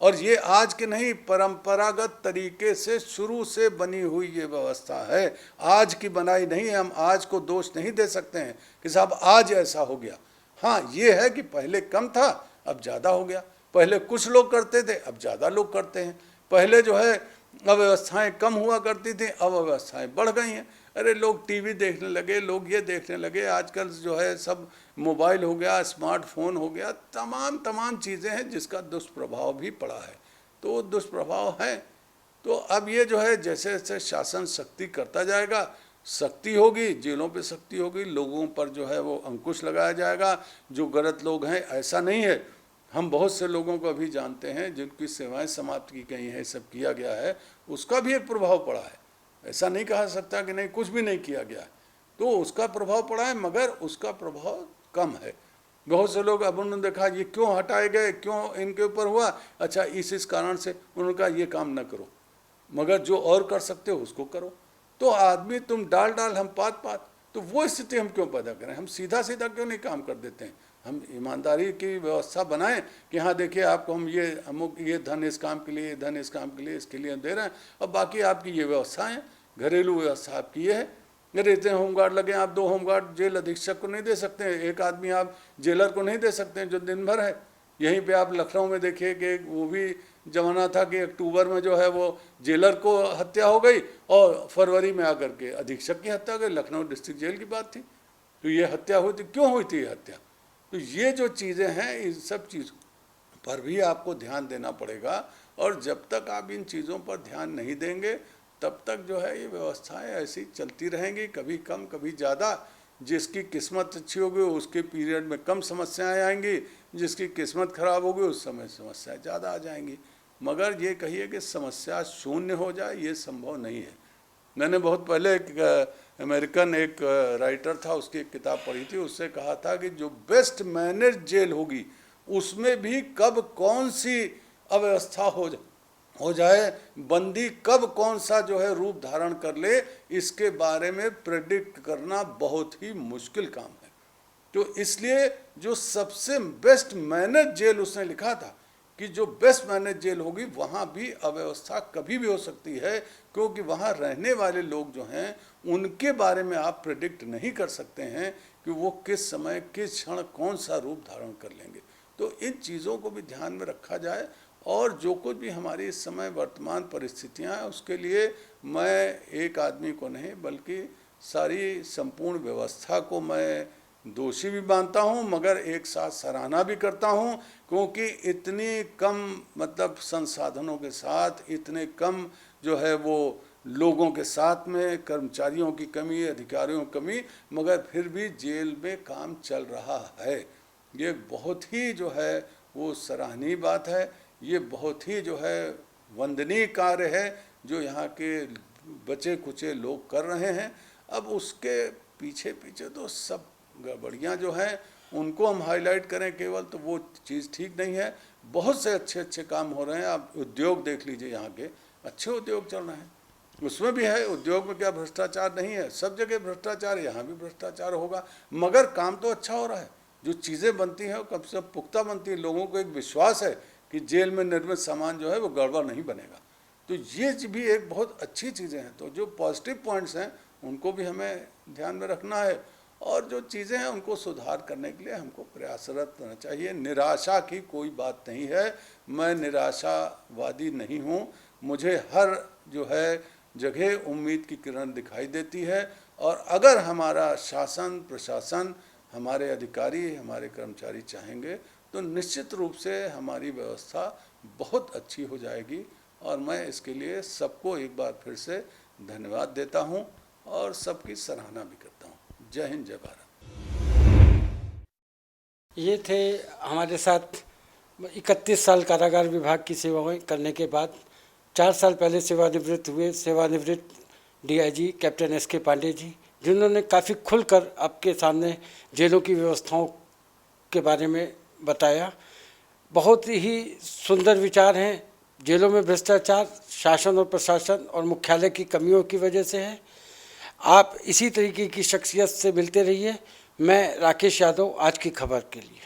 और ये आज की नहीं, परंपरागत तरीके से शुरू से बनी हुई ये व्यवस्था है, आज की बनाई नहीं है। हम आज को दोष नहीं दे सकते हैं कि साहब आज ऐसा हो गया। हाँ ये है कि पहले कम था, अब ज़्यादा हो गया। पहले कुछ लोग करते थे, अब ज़्यादा लोग करते हैं। पहले जो है अव्यवस्थाएं कम हुआ करती थी, अब अव्यवस्थाएं बढ़ गई हैं। अरे लोग टीवी देखने लगे, लोग ये देखने लगे, आजकल जो है सब मोबाइल हो गया, स्मार्टफोन हो गया, तमाम चीज़ें हैं जिसका दुष्प्रभाव भी पड़ा है। तो दुष्प्रभाव है। तो अब ये जो है जैसे जैसे शासन सख्ती करता जाएगा, सख्ती होगी, जेलों पे सख्ती होगी, लोगों पर जो है वो अंकुश लगाया जाएगा। जो गलत लोग हैं, ऐसा नहीं है, हम बहुत से लोगों को अभी जानते हैं जिनकी सेवाएं समाप्त की गई हैं, सब किया गया है, उसका भी एक प्रभाव पड़ा है। ऐसा नहीं कहा सकता कि नहीं कुछ भी नहीं किया गया है, तो उसका प्रभाव पड़ा है, मगर उसका प्रभाव कम है। बहुत से लोग अब उन्होंने देखा ये क्यों हटाए गए, क्यों इनके ऊपर हुआ, अच्छा इस कारण से उन्होंने कहा ये काम न करो, मगर जो और कर सकते हो उसको करो। तो आदमी तुम डाल हम पात, तो वो स्थिति हम क्यों पैदा करें? हम सीधा क्यों नहीं काम कर देते हैं? हम ईमानदारी की व्यवस्था बनाएं कि हाँ देखिए आपको हम ये अमुक ये धन इस काम के लिए, ये धन इस काम के लिए, इसके लिए दे रहे हैं, और बाकी आपकी ये व्यवस्था है, घरेलू व्यवस्था आपकी ये है। अगर इतने होमगार्ड लगे, आप 2 होमगार्ड जेल अधीक्षक को नहीं दे सकते हैं, एक आदमी आप जेलर को नहीं दे सकते हैं जो दिन भर है। यहीं पे आप लखनऊ में देखिए कि वो भी जमाना था कि अक्टूबर में जो है वो जेलर को हत्या हो गई और फरवरी में आकर के अधीक्षक की हत्या हो गई। लखनऊ डिस्ट्रिक्ट जेल की बात थी। तो ये हत्या हुई थी, क्यों हुई थी ये हत्या? तो ये जो चीज़ें हैं, इन सब चीज़ों पर भी आपको ध्यान देना पड़ेगा। और जब तक आप इन चीज़ों पर ध्यान नहीं देंगे, तब तक जो है ये व्यवस्थाएं ऐसी चलती रहेंगी, कभी कम कभी ज़्यादा। जिसकी किस्मत अच्छी होगी उसके पीरियड में कम समस्याएं आएंगी, जिसकी किस्मत खराब होगी उस समय समस्याएं ज़्यादा आ जाएंगी। मगर ये कहिए कि समस्या शून्य हो जाए, ये संभव नहीं है। मैंने बहुत पहले एक अमेरिकन एक राइटर था, उसकी एक किताब पढ़ी थी, उससे कहा था कि जो बेस्ट मैनेज जेल होगी उसमें भी कब कौन सी अव्यवस्था हो जाए, बंदी कब कौन सा जो है रूप धारण कर ले, इसके बारे में प्रेडिक्ट करना बहुत ही मुश्किल काम है। तो इसलिए जो सबसे बेस्ट मैनेज जेल उसने लिखा था कि जो बेस्ट मैनेज जेल होगी वहाँ भी अव्यवस्था कभी भी हो सकती है, क्योंकि वहाँ रहने वाले लोग जो हैं उनके बारे में आप प्रेडिक्ट नहीं कर सकते हैं कि वो किस समय किस क्षण कौन सा रूप धारण कर लेंगे। तो इन चीज़ों को भी ध्यान में रखा जाए। और जो कुछ भी हमारी इस समय वर्तमान परिस्थितियाँ हैं, उसके लिए मैं एक आदमी को नहीं बल्कि सारी संपूर्ण व्यवस्था को मैं दोषी भी मानता हूँ, मगर एक साथ सराहना भी करता हूँ, क्योंकि इतनी कम मतलब संसाधनों के साथ, इतने कम जो है वो लोगों के साथ में, कर्मचारियों की कमी, अधिकारियों की कमी, मगर फिर भी जेल में काम चल रहा है। ये बहुत ही जो है वो सराहनीय बात है। ये बहुत ही जो है वंदनीय कार्य है जो यहाँ के बचे कुचे लोग कर रहे हैं। अब उसके पीछे तो सब गड़बड़ियाँ जो हैं उनको हम हाईलाइट करें केवल, तो वो चीज़ ठीक नहीं है। बहुत से अच्छे काम हो रहे हैं। आप उद्योग देख लीजिए, यहाँ के अच्छे उद्योग चल रहे हैं, उसमें भी है। उद्योग में क्या भ्रष्टाचार नहीं है? सब जगह भ्रष्टाचार, यहाँ भी भ्रष्टाचार होगा, मगर काम तो अच्छा हो रहा है। जो चीज़ें बनती हैं वो कब से पुख्ता बनती है। लोगों को एक विश्वास है कि जेल में निर्मित सामान जो है वो गड़बड़ नहीं बनेगा। तो ये भी एक बहुत अच्छी चीज़ें हैं। तो जो पॉजिटिव पॉइंट्स हैं उनको भी हमें ध्यान में रखना है, और जो चीज़ें हैं उनको सुधार करने के लिए हमको प्रयासरत रहना चाहिए। निराशा की कोई बात नहीं है, मैं निराशावादी नहीं हूँ। मुझे हर जो है जगह उम्मीद की किरण दिखाई देती है। और अगर हमारा शासन प्रशासन, हमारे अधिकारी, हमारे कर्मचारी चाहेंगे तो निश्चित रूप से हमारी व्यवस्था बहुत अच्छी हो जाएगी। और मैं इसके लिए सबको एक बार फिर से धन्यवाद देता हूँ और सबकी सराहना भी करता हूँ। जय हिंद, जय भारत। ये थे हमारे साथ 31 साल कारागार विभाग की सेवाएं करने के बाद 4 साल पहले सेवानिवृत्त हुए सेवानिवृत्त डीआईजी कैप्टन एस के पांडे जी, जिन्होंने काफ़ी खुलकर आपके सामने जेलों की व्यवस्थाओं के बारे में बताया। बहुत ही सुंदर विचार हैं। जेलों में भ्रष्टाचार शासन और प्रशासन और मुख्यालय की कमियों की वजह से है। आप इसी तरीके की शख्सियत से मिलते रहिए। मैं राकेश यादव, आज की खबर के लिए।